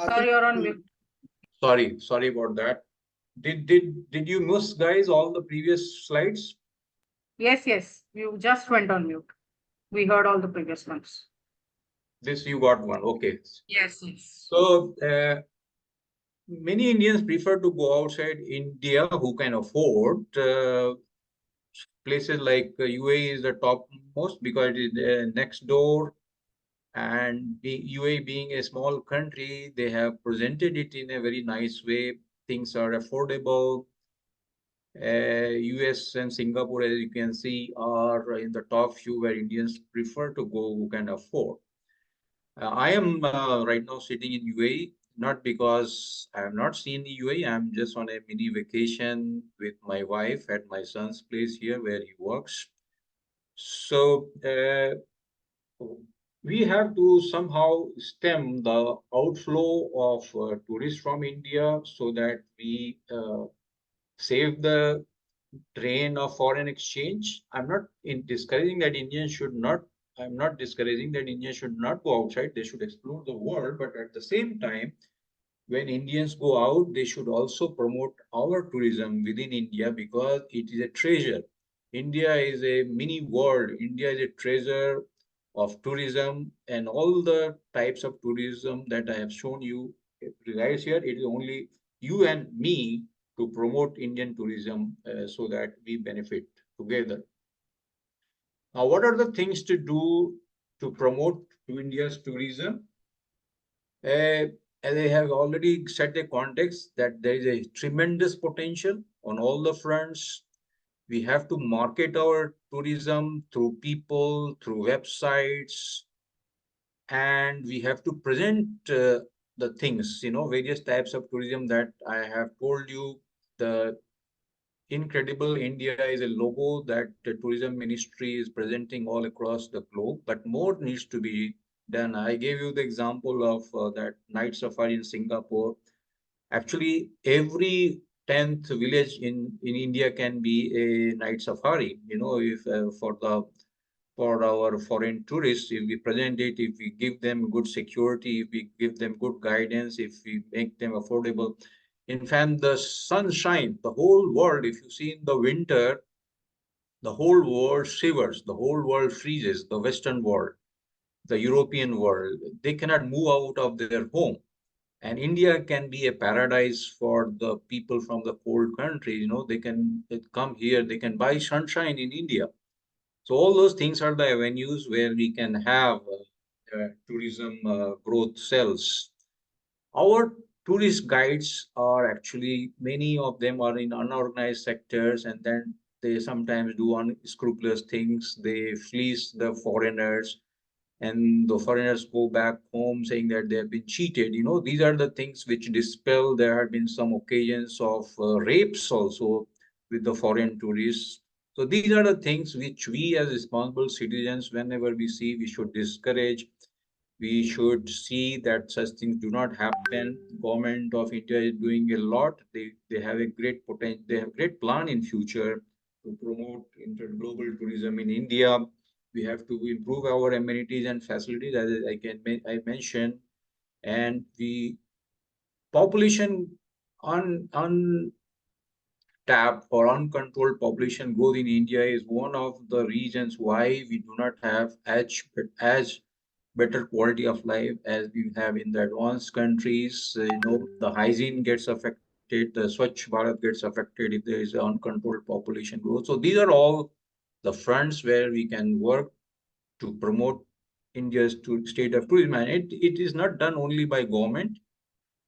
[SPEAKER 5] Sorry, you're on mute.
[SPEAKER 1] Sorry about that. Did you miss, guys, all the previous slides?
[SPEAKER 5] Yes, you just went on mute. We heard all the previous ones.
[SPEAKER 1] This you got one. Okay.
[SPEAKER 5] Yes.
[SPEAKER 1] So many Indians prefer to go outside India who can afford. Places like UAE is the topmost because it is next door, and UAE being a small country, they have presented it in a very nice way. Things are affordable. US and Singapore, as you can see, are in the top few where Indians prefer to go who can afford. I am right now sitting in UAE, not because I have not seen the UAE. I'm just on a mini vacation with my wife at my son's place here where he works. So we have to somehow stem the outflow of tourists from India so that we save the drain of foreign exchange. I'm not discouraging that Indians should not. I'm not discouraging that Indians should not go outside. They should explore the world. But at the same time, when Indians go out, they should also promote our tourism within India because it is a treasure. India is a mini world. India is a treasure of tourism, and all the types of tourism that I have shown you resides here. It is only you and me to promote Indian tourism so that we benefit together. Now, what are the things to do to promote to India's tourism? As I have already set the context that there is a tremendous potential on all the fronts. We have to market our tourism through people, through websites, and we have to present the things, various types of tourism that I have told you. The Incredible India is a logo that the tourism ministry is presenting all across the globe, but more needs to be done. I gave you the example of that night safari in Singapore. Actually, every 10th village in India can be a night safari. If for our foreign tourists, if we present it, if we give them good security, if we give them good guidance, if we make them affordable. In fact, the sunshine, the whole world, if you see in the winter, the whole world shivers, the whole world freezes, the Western world, the European world. They cannot move out of their home. And India can be a paradise for the people from the cold countries. They come here, they can buy sunshine in India. So all those things are the avenues where we can have tourism growth cells. Our tourist guides are actually, many of them are in unorganized sectors, and then they sometimes do unscrupulous things. They fleece the foreigners, and the foreigners go back home saying that they have been cheated. These are the things which dispel. There have been some occasions of rapes also with the foreign tourists. So these are the things which we as responsible citizens, whenever we see, we should discourage. We should see that such things do not happen. Government of India is doing a lot. They have a great potential. They have great plan in future to promote global tourism in India. We have to improve our amenities and facilities, as I mentioned, and the population untapped or uncontrolled population growth in India is one of the reasons why we do not have as better quality of life as we have in the advanced countries. The hygiene gets affected, the Swachh Bharat gets affected if there is uncontrolled population growth. So these are all the fronts where we can work to promote India's state of tourism. And it is not done only by government.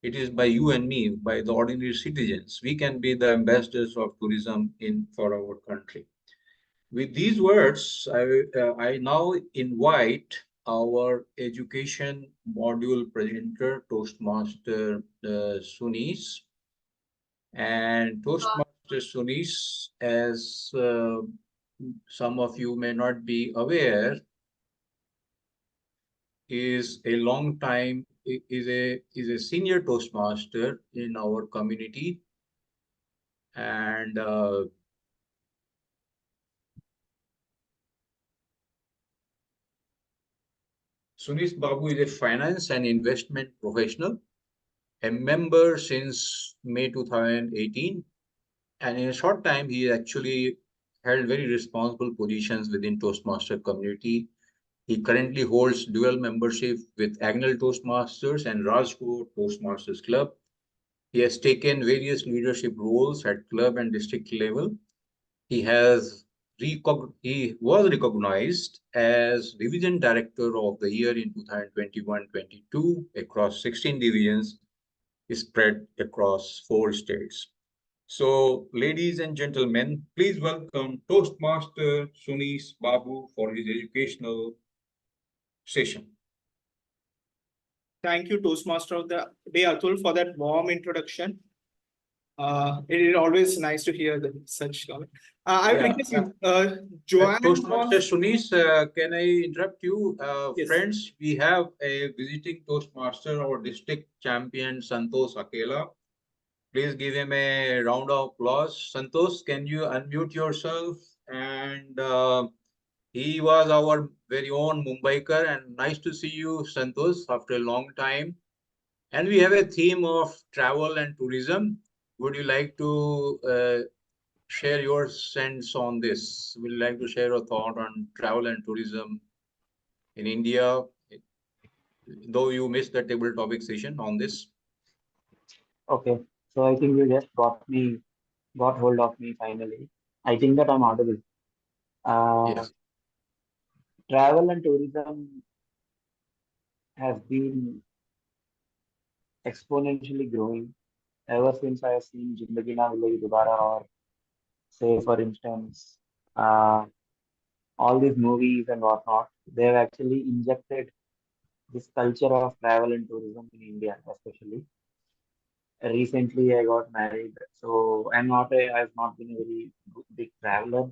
[SPEAKER 1] It is by you and me, by the ordinary citizens. We can be the ambassadors of tourism for our country. With these words, I now invite our education module presenter, Toastmaster Sunis. And Toastmaster Sunis, as some of you may not be aware, is a long time is a senior Toastmaster in our community, and Sunis Babu is a finance and investment professional, a member since May 2018, and in a short time he actually held very responsible positions within Toastmaster community. He currently holds dual membership with Agnel Toastmasters and Rajkot Toastmasters Club. He has taken various leadership roles at club and district level. He was recognized as Division Director of the Year in 2021-22 across 16 divisions spread across 4 states. So, ladies and gentlemen, please welcome Toastmaster Sunis Babu for his educational session.
[SPEAKER 3] Thank you, Toastmaster of the Day, Atul, for that warm introduction. It is always nice to hear such comment. I would request you, Joanne.
[SPEAKER 1] Toastmaster Sunis, can I interrupt you?
[SPEAKER 3] Yes.
[SPEAKER 1] Friends, we have a visiting Toastmaster, our district champion, Santosh Akela. Please give him a round of applause. Santosh, can you unmute yourself? And he was our very own Mumbaiker, and nice to see you, Santosh, after a long time. And we have a theme of travel and tourism. Would you like to share your sense on this? Would you like to share a thought on travel and tourism in India? Though you missed the table topic session on this.
[SPEAKER 13] Okay, so I think you just got hold of me finally. I think that I'm audible.
[SPEAKER 1] Yes.
[SPEAKER 13] Travel and tourism has been exponentially growing ever since I have seen Jindagi Na Milegi Dobara, or say, for instance, all these movies and whatnot. They have actually injected this culture of travel and tourism in India, especially. Recently, I got married, so I've not been a very big traveler.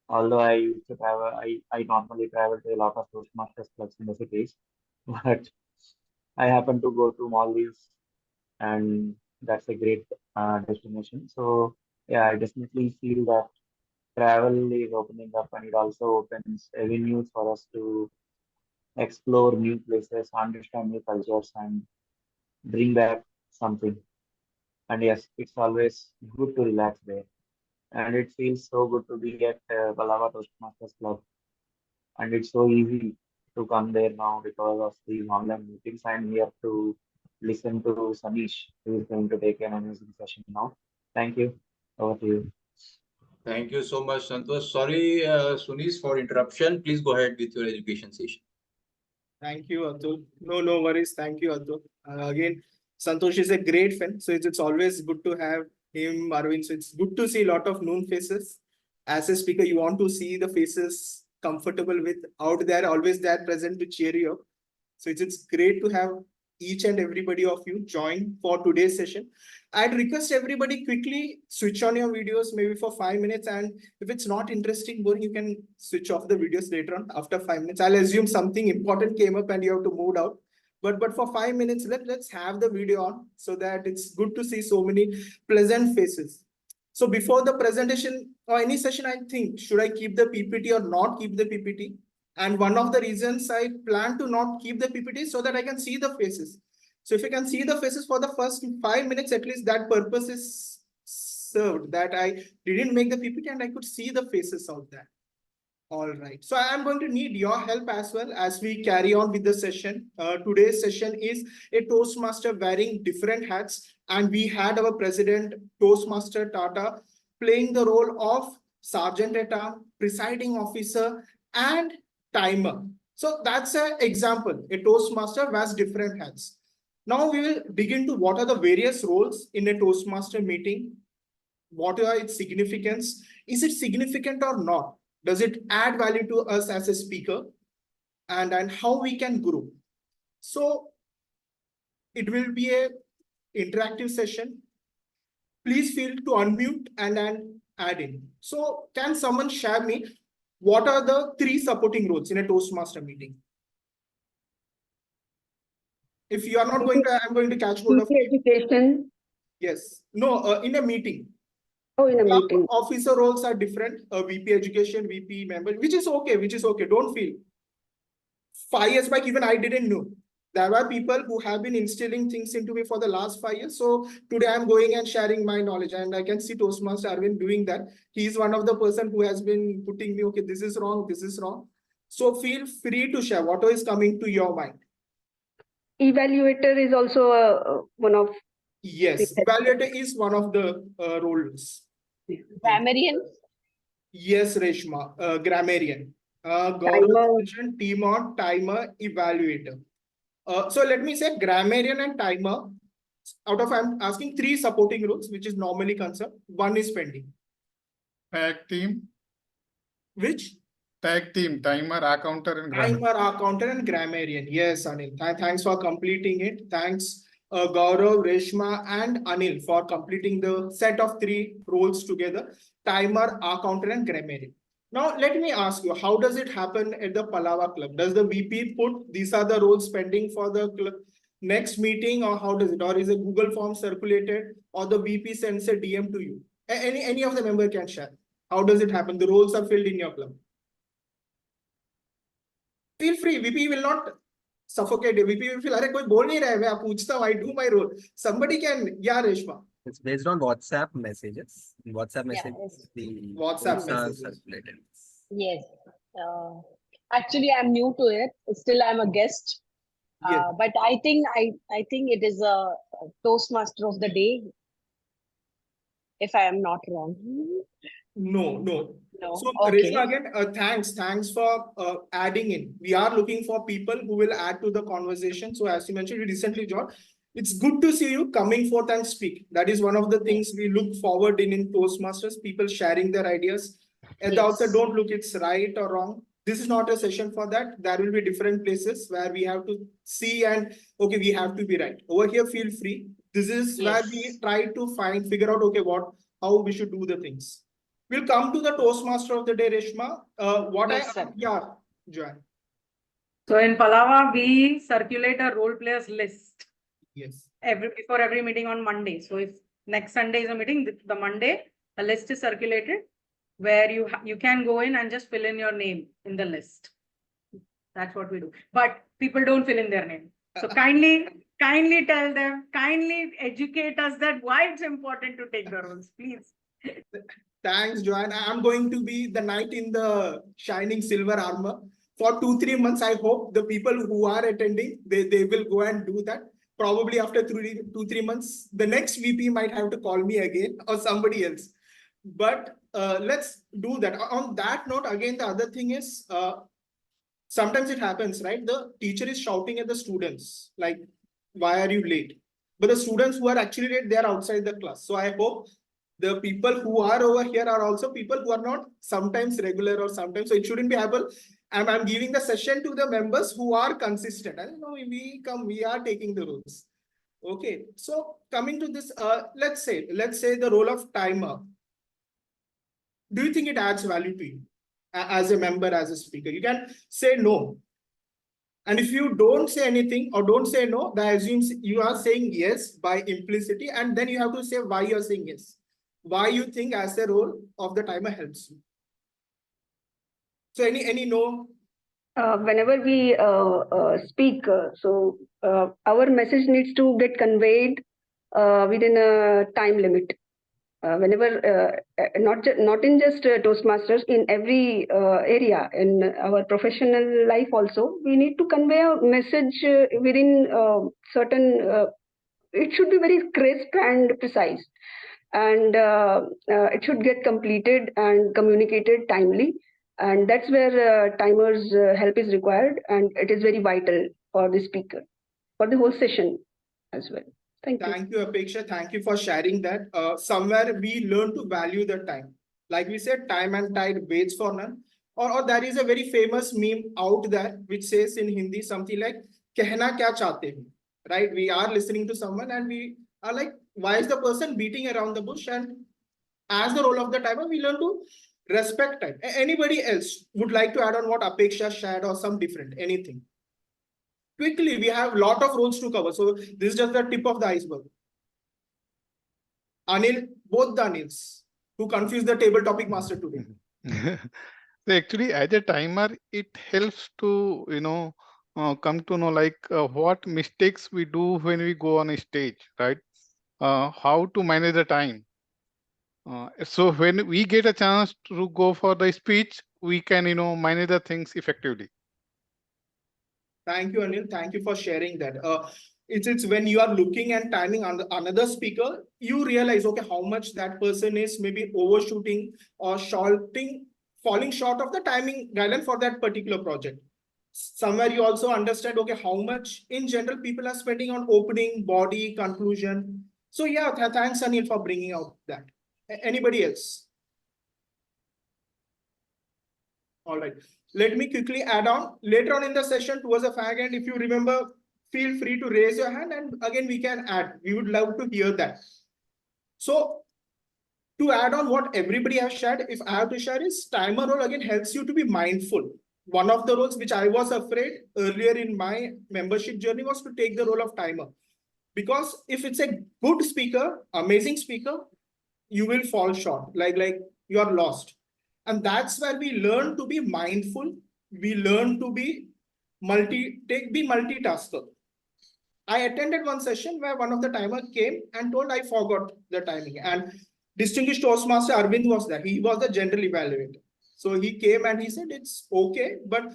[SPEAKER 13] Although I used to travel, I normally travel to a lot of Toastmasters clubs in the cities, but I happen to go to Maldives, and that's a great destination. So yeah, I definitely feel that travel is opening up, and it also opens avenues for us to explore new places, understand new cultures, and bring back something. And yes, it's always good to relax there. And it feels so good to be at Palava Toastmasters Club. And it's so easy to come there now because of these online meetings. I'm here to listen to Sanish, who is going to take an amazing session now. Thank you. Over to you.
[SPEAKER 1] Thank you so much, Santosh. Sorry, Sunis, for interruption. Please go ahead with your education session.
[SPEAKER 3] Thank you, Atul. No worries. Thank you, Atul. Again, Santosh is a great friend, so it's always good to have him, Arvind. So it's good to see a lot of known faces. As a speaker, you want to see the faces comfortable with out there, always there present to cheer you up. So it's great to have each and everybody of you join for today's session. I'd request everybody quickly switch on your videos maybe for 5 minutes, and if it's not interesting, boring, you can switch off the videos later on after 5 minutes. I'll assume something important came up and you have to move out. But for 5 minutes, let's have the video on so that it's good to see so many pleasant faces. So before the presentation or any session, I think, should I keep the PPT or not keep the PPT? And one of the reasons I plan to not keep the PPT so that I can see the faces. So if I can see the faces for the first 5 minutes, at least that purpose is served, that I didn't make the PPT and I could see the faces out there. All right. So I am going to need your help as well as we carry on with the session. Today's session is a Toastmaster wearing different hats. And we had our president, Toastmaster Tata, playing the role of Sergeant at Arms, presiding officer, and timer. So that's an example. A Toastmaster wears different hats. Now we will dig into what are the various roles in a Toastmaster meeting. What are its significance? Is it significant or not? Does it add value to us as a speaker? And how we can grow. So it will be a interactive session. Please feel to unmute and then add in. So can someone share me what are the 3 supporting roles in a Toastmaster meeting? If you are not going to, I'm going to catch hold of
[SPEAKER 12] education.
[SPEAKER 3] Yes. No, in a meeting.
[SPEAKER 12] Oh, in a
[SPEAKER 3] Club
[SPEAKER 12] meeting.
[SPEAKER 3] officer roles are different. VP education, VP member, which is okay, Don't feel. 5 years back, even I didn't know. There were people who have been instilling things into me for the last 5 years. So today I'm going and sharing my knowledge, and I can see Toastmaster Arvind doing that. He's one of the person who has been putting me, okay, this is wrong, this is wrong. So feel free to share whatever is coming to your mind.
[SPEAKER 12] Evaluator is also one of.
[SPEAKER 3] Yes, evaluator is one of the roles.
[SPEAKER 12] Grammarian.
[SPEAKER 3] Yes, Reshma, grammarian. Gaurav mentioned Timon, timer, evaluator. So let me say grammarian and timer. Out of I'm asking 3 supporting roles, which is normally concerned. 1 is pending.
[SPEAKER 8] Tag team.
[SPEAKER 3] Which?
[SPEAKER 8] Tag team, timer, accountant, and grammarian.
[SPEAKER 3] Timer, accountant, and grammarian. Yes, Anil. Thanks for completing it. Thanks, Gaurav, Reshma, and Anil for completing the set of 3 roles together. Timer, accountant, and grammarian. Now, let me ask you, how does it happen at the Palava club? Does the VP put these are the roles pending for the club next meeting, or how does it? Or is a Google form circulated, or the VP sends a DM to you? Any of the member can share. How does it happen? The roles are filled in your club. Feel free. VP will not suffocate you. VP will feel, "Arey, koi bol nahi raha hai, main puchta hu, I do my role." Somebody can, yeah, Reshma.
[SPEAKER 4] It's based on WhatsApp messages. In WhatsApp messages,
[SPEAKER 14] yes.
[SPEAKER 4] the
[SPEAKER 3] WhatsApp
[SPEAKER 4] roles are
[SPEAKER 3] messages.
[SPEAKER 4] circulated.
[SPEAKER 14] Yes. Actually, I'm new to it. Still, I'm a guest.
[SPEAKER 3] Yes.
[SPEAKER 14] But I think it is a Toastmaster of the day, if I am not wrong.
[SPEAKER 3] No. So
[SPEAKER 14] Okay.
[SPEAKER 3] Reshma, again, thanks for adding in. We are looking for people who will add to the conversation. So as you mentioned, you recently joined. It's good to see you coming forth and speak. That is one of the things we look forward in Toastmasters, people sharing their ideas. At the outset, don't look it's right or wrong. This is not a session for that. There will be different places where we have to see and, okay, we have to be right. Over here, feel free. This is where we try to figure out, okay, how we should do the things. We'll come to the Toastmaster of the day, Reshma. Joanne.
[SPEAKER 5] So in Palava, we circulate a role players list.
[SPEAKER 3] Yes.
[SPEAKER 5] Before every meeting on Monday. So if next Sunday is a meeting, the Monday, a list is circulated where you can go in and just fill in your name in the list. That's what we do. But people don't fill in their name. So kindly tell them, kindly educate us that why it's important to take the roles, please.
[SPEAKER 3] Thanks, Joanne. I'm going to be the knight in the shining silver armor. For 2-3 months, I hope the people who are attending, they will go and do that. Probably after 2-3 months, the next VP might have to call me again or somebody else. But let's do that. On that note, again, the other thing is, sometimes it happens, right? The teacher is shouting at the students, like, why are you late? But the students who are actually late, they are outside the class. So I hope the people who are over here are also people who are not sometimes regular or sometimes. So it shouldn't be happen. I'm giving the session to the members who are consistent. I don't know, we are taking the rules. Okay. So coming to this, let's say the role of timer. Do you think it adds value to you as a member, as a speaker? You can say no. And if you don't say anything or don't say no, that assumes you are saying yes by implicity. And then you have to say why you're saying yes. Why you think as a role of the timer helps you. So any no?
[SPEAKER 12] Whenever we speak, our message needs to get conveyed within a time limit. Whenever, not in just Toastmasters, in every area, in our professional life also, we need to convey a message within certain, it should be very crisp and precise. And it should get completed and communicated timely. And that's where timer's help is required, and it is very vital for the speaker, for the whole session as well. Thank you.
[SPEAKER 3] Thank you, Apeksha. Thank you for sharing that. Somewhere we learn to value the time. Like we said, time and tide waits for none. Or there is a very famous meme out there which says in Hindi something like "Kehna kya chahte ho?" Right? We are listening to someone and we are like, why is the person beating around the bush? And as the role of the timer, we learn to respect time. Anybody else would like to add on what Apeksha shared or some different anything? Quickly, we have a lot of roles to cover. So this is just the tip of the iceberg. Anil, both the Anils, who confused the table topic master today.
[SPEAKER 8] So actually, as a timer, it helps to, come to know like what mistakes we do when we go on a stage, right? How to manage the time. So when we get a chance to go for the speech, we can, manage the things effectively.
[SPEAKER 3] Thank you, Anil. Thank you for sharing that. It's when you are looking and timing on another speaker, you realize, okay, how much that person is maybe overshooting or falling short of the timing guideline for that particular project. Somewhere you also understand, okay, how much in general people are spending on opening, body, conclusion. So yeah, thanks, Anil, for bringing out that. Anybody else? All right. Let me quickly add on. Later on in the session, towards the fag end, if you remember, feel free to raise your hand and again we can add. We would love to hear that. So to add on what everybody has shared, if I have to share is timer role again helps you to be mindful. One of the roles which I was afraid earlier in my membership journey was to take the role of timer. Because if it's a good speaker, amazing speaker, you will fall short, like you are lost. And that's where we learn to be mindful. We learn to be multitasker. I attended one session where one of the timer came and told I forgot the timing. And distinguished Toastmaster Arvind was there. He was the general evaluator. So he came and he said, it's okay, but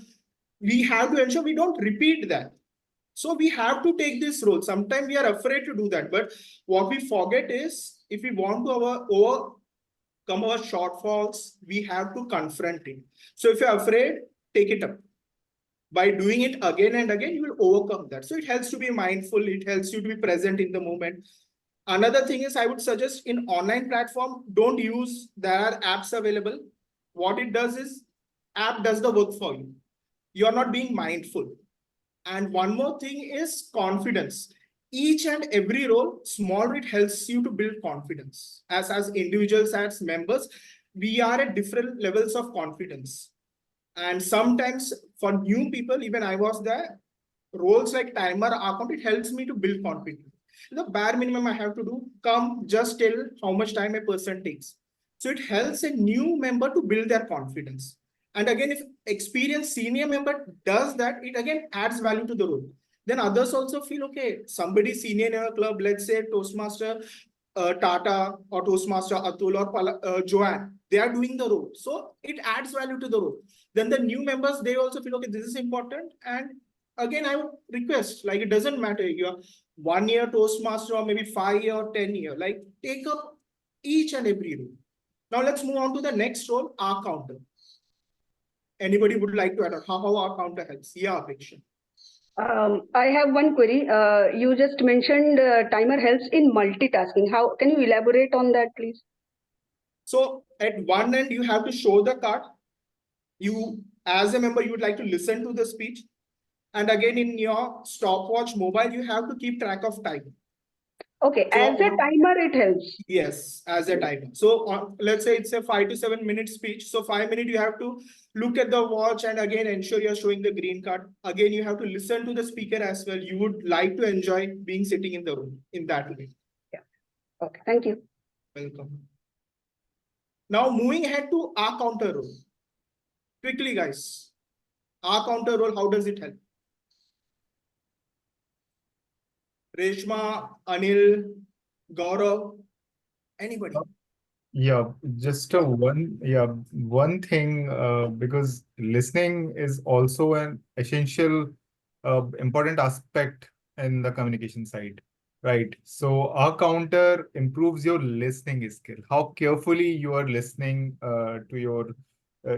[SPEAKER 3] we have to ensure we don't repeat that. So we have to take this role. Sometimes we are afraid to do that. But what we forget is if we want to overcome our shortfalls, we have to confront it. So if you're afraid, take it up. By doing it again and again, you will overcome that. So it helps to be mindful. It helps you to be present in the moment. Another thing is I would suggest in online platform, don't use, there are apps available. What it does is app does the work for you. You're not being mindful. And one more thing is confidence. Each and every role, small it helps you to build confidence. As individuals, as members, we are at different levels of confidence. And sometimes for new people, even I was there, roles like timer, account, it helps me to build confidence. The bare minimum I have to do, just tell how much time a person takes. So it helps a new member to build their confidence. And again, if experienced senior member does that, it again adds value to the role. Then others also feel, okay, somebody senior in a club, let's say Toastmaster Tata or Toastmaster Atul or Joanne, they are doing the role. So it adds value to the role. Then the new members, they also feel, okay, this is important. And again, I would request, like, it doesn't matter, you're 1 year Toastmaster or maybe 5 year or 10 year, like take up each and every role. Now let's move on to the next role, our counter. Anybody would like to add on how our counter helps? Yeah, Apeksha.
[SPEAKER 12] I have one query. You just mentioned timer helps in multitasking. How can you elaborate on that, please?
[SPEAKER 3] So at one end, you have to show the card. You, as a member, you would like to listen to the speech. And again, in your stopwatch mobile, you have to keep track of time.
[SPEAKER 12] Okay, so, as a timer, it helps.
[SPEAKER 3] Yes, as a timer. So let's say it's a 5 to 7 minute speech. So 5 minutes, you have to look at the watch and again ensure you're showing the green card. Again, you have to listen to the speaker as well. You would like to enjoy being sitting in the room in that way.
[SPEAKER 12] Yeah. Okay, thank you.
[SPEAKER 3] Welcome. Now moving ahead to our counter role. Quickly, guys. Our counter role, how does it help? Reshma, Anil, Gaurav, anybody?
[SPEAKER 2] Yeah, just one thing, because listening is also an essential, important aspect in the communication side, right? So our counter improves your listening skill, how carefully you are listening to your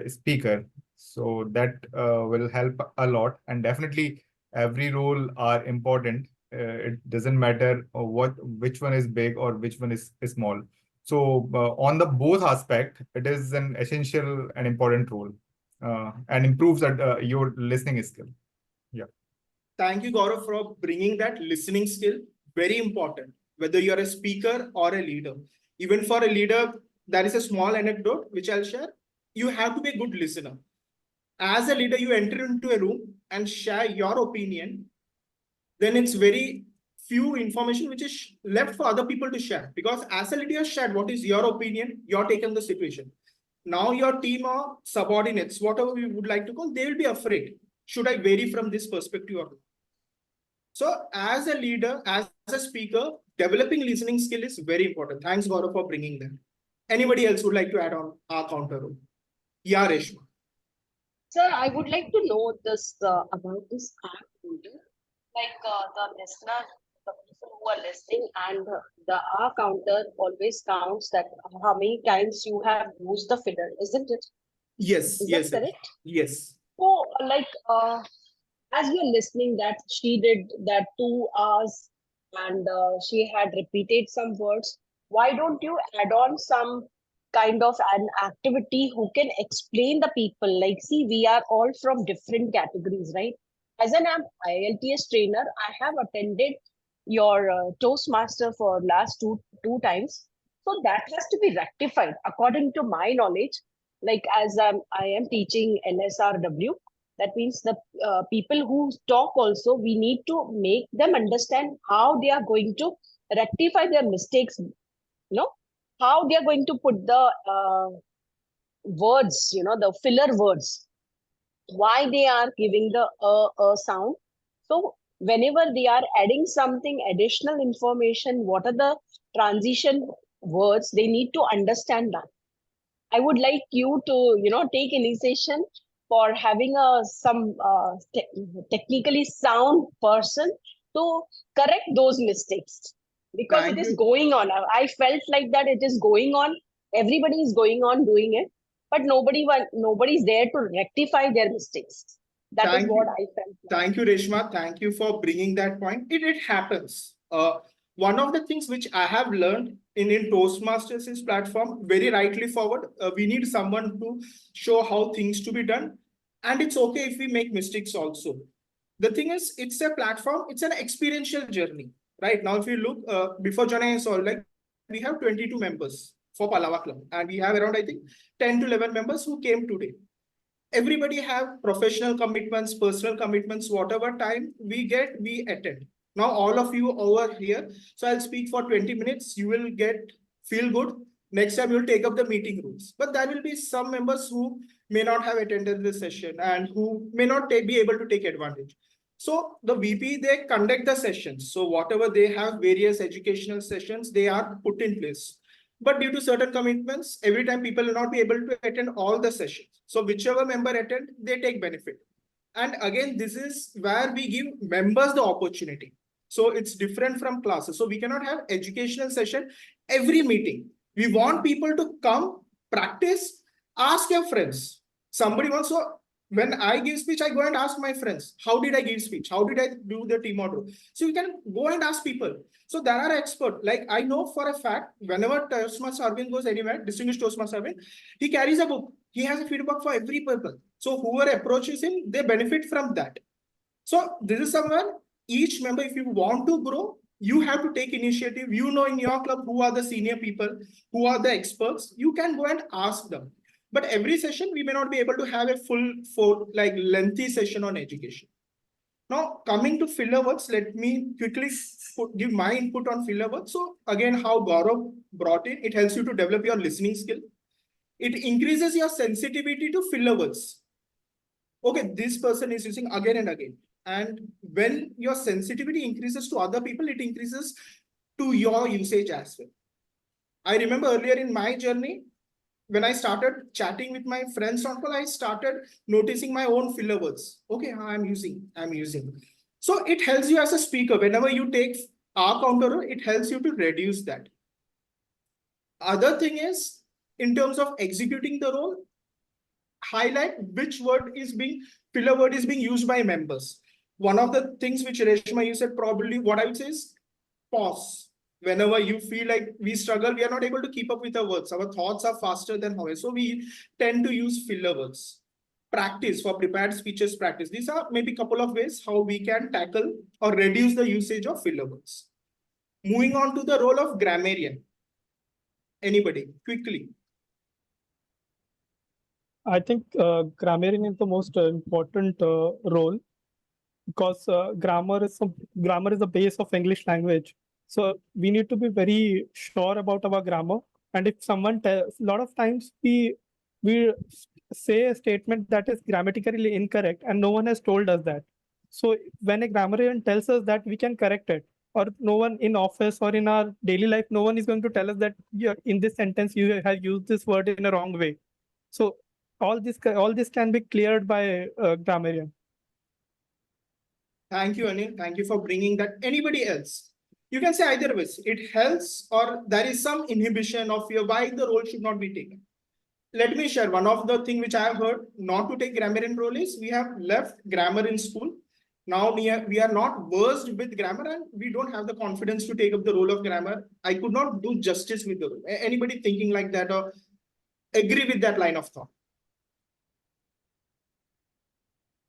[SPEAKER 2] speaker. So that will help a lot, and definitely every role are important. It doesn't matter which one is big or which one is small. So on the both aspect, it is an essential and important role, and improves your listening skill. Yeah.
[SPEAKER 3] Thank you, Gaurav, for bringing that listening skill. Very important, whether you're a speaker or a leader. Even for a leader, that is a small anecdote which I'll share. You have to be a good listener. As a leader, you enter into a room and share your opinion, then it's very few information which is left for other people to share. Because as a leader, you shared what is your opinion, your take on the situation. Now your team or subordinates, whatever we would like to call, they will be afraid. Should I vary from this perspective or not? So as a leader, as a speaker, developing listening skill is very important. Thanks, Gaurav, for bringing that. Anybody else would like to add on our counter role? Yeah, Reshma.
[SPEAKER 14] Sir, I would like to know this about this app holder. Like the listener, the people who are listening, and the R counter always counts that how many times you have used the filler, isn't it?
[SPEAKER 3] Yes,
[SPEAKER 14] Is
[SPEAKER 3] yes,
[SPEAKER 14] that correct?
[SPEAKER 3] yes.
[SPEAKER 14] So, like, as you're listening, that she did that 2 hours and she had repeated some words, why don't you add on some kind of an activity who can explain the people? Like, see, we are all from different categories, right? As an IELTS trainer, I have attended your Toastmaster for last two times. So that has to be rectified according to my knowledge. Like as I am teaching NSRW, that means the people who talk also, we need to make them understand how they are going to rectify their mistakes, how they are going to put the words, the filler words, why they are giving the sound. So whenever they are adding something additional information, what are the transition words, they need to understand that. I would like you to, take initiation for having some technically sound person to correct those mistakes, because it is going on. I felt like that it is going on. Everybody is going on doing it, but nobody's there to rectify their mistakes. That is what I felt.
[SPEAKER 3] Thank you, Reshma. Thank you for bringing that point. It happens. One of the things which I have learned in Toastmasters' platform, very rightly forward, we need someone to show how things to be done. And it's okay if we make mistakes also. The thing is, it's a platform, it's an experiential journey. Right now, if you look, before joining us all, like we have 22 members for Palava Club. And we have around, I think, 10 to 11 members who came today. Everybody have professional commitments, personal commitments, whatever time we get, we attend. Now, all of you over here, so I'll speak for 20 minutes. You will feel good. Next time you'll take up the meeting rules. But there will be some members who may not have attended the session and who may not be able to take advantage. So the VP, they conduct the sessions. So whatever they have, various educational sessions, they are put in place. But due to certain commitments, every time people will not be able to attend all the sessions. So whichever member attend, they take benefit. And again, this is where we give members the opportunity. So it's different from classes. So we cannot have educational session every meeting. We want people to come, practice, ask your friends. Somebody wants to, when I give speech, I go and ask my friends, how did I give speech? How did I do the team model? So you can go and ask people. So there are experts. Like I know for a fact, whenever Toastmaster Arvind goes anywhere, distinguished Toastmaster Arvind, he carries a book. He has a feedback for every person. So whoever approaches him, they benefit from that. So this is somewhere each member, if you want to grow, you have to take initiative. You know in your club who are the senior people, who are the experts. You can go and ask them. But every session, we may not be able to have a lengthy session on education. Now, coming to filler words, let me quickly give my input on filler words. So again, how Gaurav brought in, it helps you to develop your listening skill. It increases your sensitivity to filler words. Okay, this person is using again and again. And when your sensitivity increases to other people, it increases to your usage as well. I remember earlier in my journey, when I started chatting with my friends on call, I started noticing my own filler words. Okay, I'm using. So it helps you as a speaker. Whenever you take our counter, it helps you to reduce that. Other thing is, in terms of executing the role, highlight which filler word is being used by members. One of the things which Reshma, you said, probably what I would say is pause. Whenever you feel like we struggle, we are not able to keep up with our words. Our thoughts are faster than ours. So we tend to use filler words. Practice for prepared speeches practice. These are maybe a couple of ways how we can tackle or reduce the usage of filler words. Moving on to the role of grammarian. Anybody, quickly.
[SPEAKER 7] I think grammarian is the most important role because grammar is the base of English language. So we need to be very sure about our grammar. And if someone a lot of times we say a statement that is grammatically incorrect and no one has told us that. So when a grammarian tells us that, we can correct it. Or no one in office or in our daily life, no one is going to tell us that in this sentence you have used this word in a wrong way. So all this can be cleared by grammarian.
[SPEAKER 3] Thank you, Anil. Thank you for bringing that. Anybody else? You can say either ways. It helps or there is some inhibition of fear why the role should not be taken. Let me share one of the things which I have heard not to take grammarian role is we have left grammar in school. Now we are not versed with grammar and we don't have the confidence to take up the role of grammar. I could not do justice with the role. Anybody thinking like that or agree with that line of thought?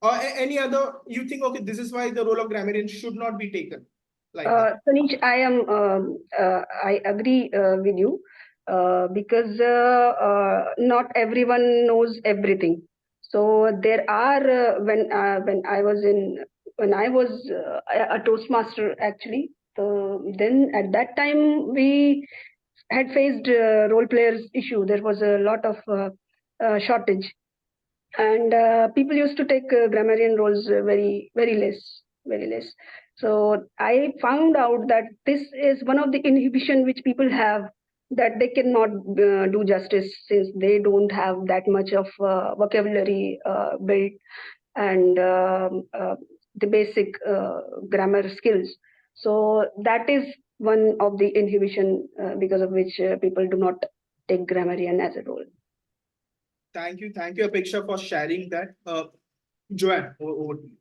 [SPEAKER 3] Or any other, you think, okay, this is why the role of grammarian should not be taken? Like
[SPEAKER 12] Tanish, I agree with you because not everyone knows everything. So there are when I was a Toastmaster actually. So then at that time we had faced role players issue. There was a lot of shortage. And people used to take grammarian roles very less. So I found out that this is one of the inhibition which people have, that they cannot do justice since they don't have that much of vocabulary built and the basic grammar skills. So that is one of the inhibition because of which people do not take grammarian as a role.
[SPEAKER 3] Thank you, Apeksha, for sharing that. Joanne, over to you.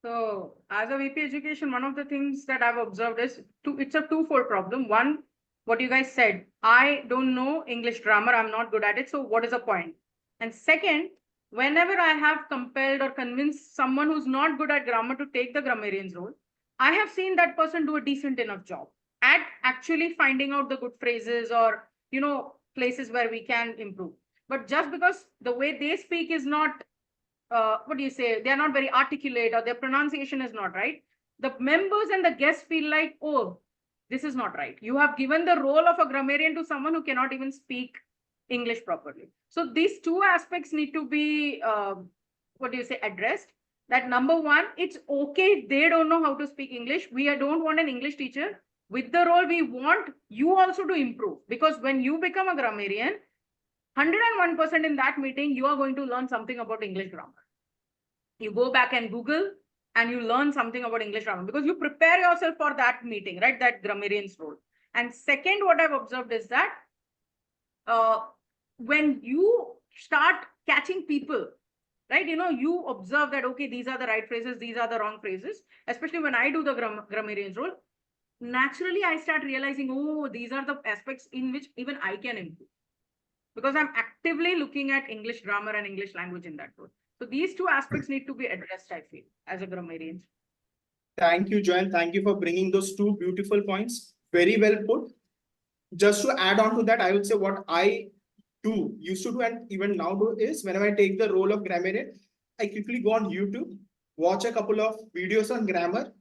[SPEAKER 5] So as a VP education, one of the things that I've observed is it's a twofold problem. One, what you guys said, I don't know English grammar, I'm not good at it. So what is the point? And second, whenever I have compelled or convinced someone who's not good at grammar to take the grammarian's role, I have seen that person do a decent enough job at actually finding out the good phrases or, places where we can improve. But just because the way they speak is not they are not very articulate or their pronunciation is not right, the members and the guests feel like, oh, this is not right. You have given the role of a grammarian to someone who cannot even speak English properly. So these two aspects need to be addressed. That number one, it's okay if they don't know how to speak English. We don't want an English teacher. With the role, we want you also to improve, because when you become a grammarian, 101% in that meeting, you are going to learn something about English grammar. You go back and Google and you learn something about English grammar because you prepare yourself for that meeting, right? That grammarian's role. And second, what I've observed is that when you start catching people, right? You observe that, okay, these are the right phrases, these are the wrong phrases, especially when I do the grammarian's role. Naturally, I start realizing, oh, these are the aspects in which even I can improve, because I'm actively looking at English grammar and English language in that role. So these two aspects need to be addressed, I feel, as a grammarian.
[SPEAKER 3] Thank you, Joanne. Thank you for bringing those two beautiful points. Very well put. Just to add on to that, I would say what I used to do, and even now do, is whenever I take the role of grammarian, I quickly go on YouTube, watch a couple of videos on grammar,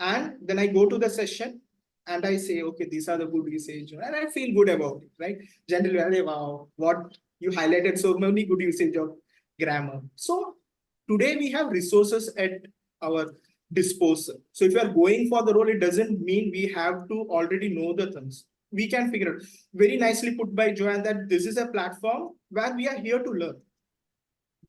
[SPEAKER 3] and then I go to the session and I say, okay, these are the good usage, and I feel good about it, right? Generally, wow, what you highlighted so many good usage of grammar. So today we have resources at our disposal. So if you are going for the role, it doesn't mean we have to already know the things. We can figure it. Very nicely put by Joanne that this is a platform where we are here to learn.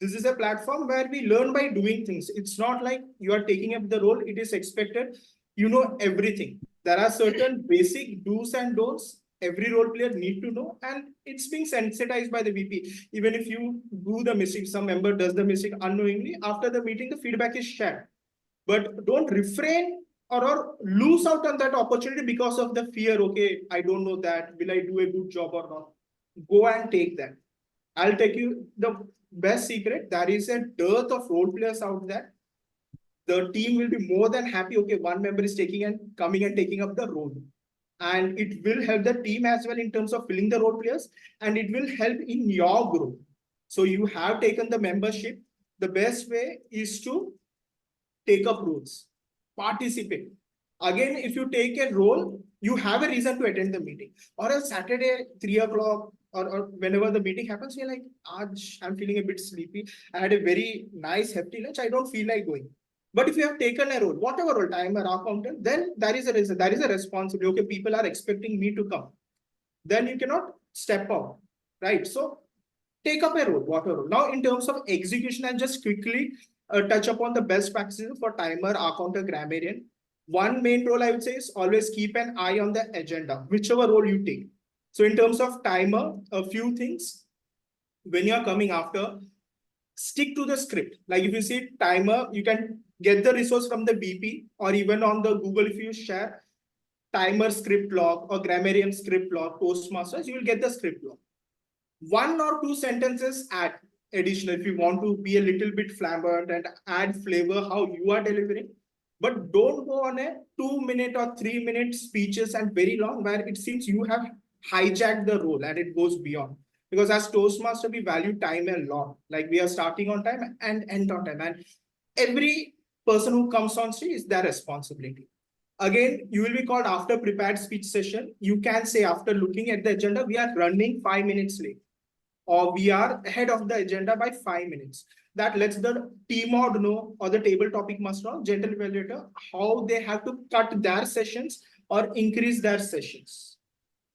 [SPEAKER 3] This is a platform where we learn by doing things. It's not like you are taking up the role. It is expected you know everything. There are certain basic do's and don'ts every role player need to know, and it's being sensitized by the VP. Even if you do the mistake, some member does the mistake unknowingly, after the meeting, the feedback is shared. But don't refrain or lose out on that opportunity because of the fear. Okay, I don't know that. Will I do a good job or not? Go and take that. I'll take you the best secret. There is a dearth of role players out there. The team will be more than happy. Okay, one member is taking and coming and taking up the role. And it will help the team as well in terms of filling the role players, and it will help in your growth. So you have taken the membership. The best way is to take up roles, participate. Again, if you take a role, you have a reason to attend the meeting. Or a Saturday, 3 o'clock, or whenever the meeting happens, you're like, I'm feeling a bit sleepy. I had a very nice, hefty lunch. I don't feel like going. But if you have taken a role, whatever role, timer, accountant, then there is a reason, there is a responsibility. Okay, people are expecting me to come. Then you cannot step out, right? So take up a role, whatever role. Now, in terms of execution, I'll just quickly touch upon the best practices for timer, accountant, grammarian. One main role I would say is always keep an eye on the agenda, whichever role you take. So in terms of timer, a few things. When you're coming after, stick to the script. Like if you see timer, you can get the resource from the BP or even on the Google if you share timer script log or grammarian script log, Toastmasters, you will get the script log. 1 or 2 sentences add additional if you want to be a little bit flamboyant and add flavor how you are delivering. But don't go on a 2-minute or 3-minute speeches and very long where it seems you have hijacked the role and it goes beyond. Because as Toastmaster, we value time a lot. Like we are starting on time and end on time. And every person who comes on stage is their responsibility. Again, you will be called after prepared speech session. You can say after looking at the agenda, we are running 5 minutes late, or we are ahead of the agenda by 5 minutes. That lets the team mod know, or the table topic master or general evaluator, how they have to cut their sessions or increase their sessions.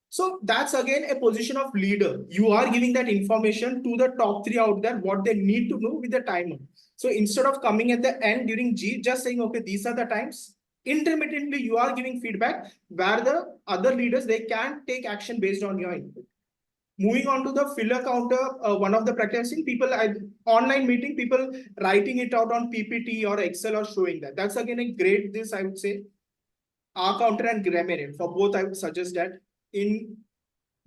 [SPEAKER 3] So that's again a position of leader. You are giving that information to the top 3 out there, what they need to know with the timer. So instead of coming at the end during G, just saying, okay, these are the times, intermittently you are giving feedback where the other leaders, they can take action based on your input. Moving on to the filler counter, one of the practicing people, online meeting, people writing it out on PPT or Excel or showing that. That's again a great, this I would say, R counter and grammarian. For both, I would suggest that. In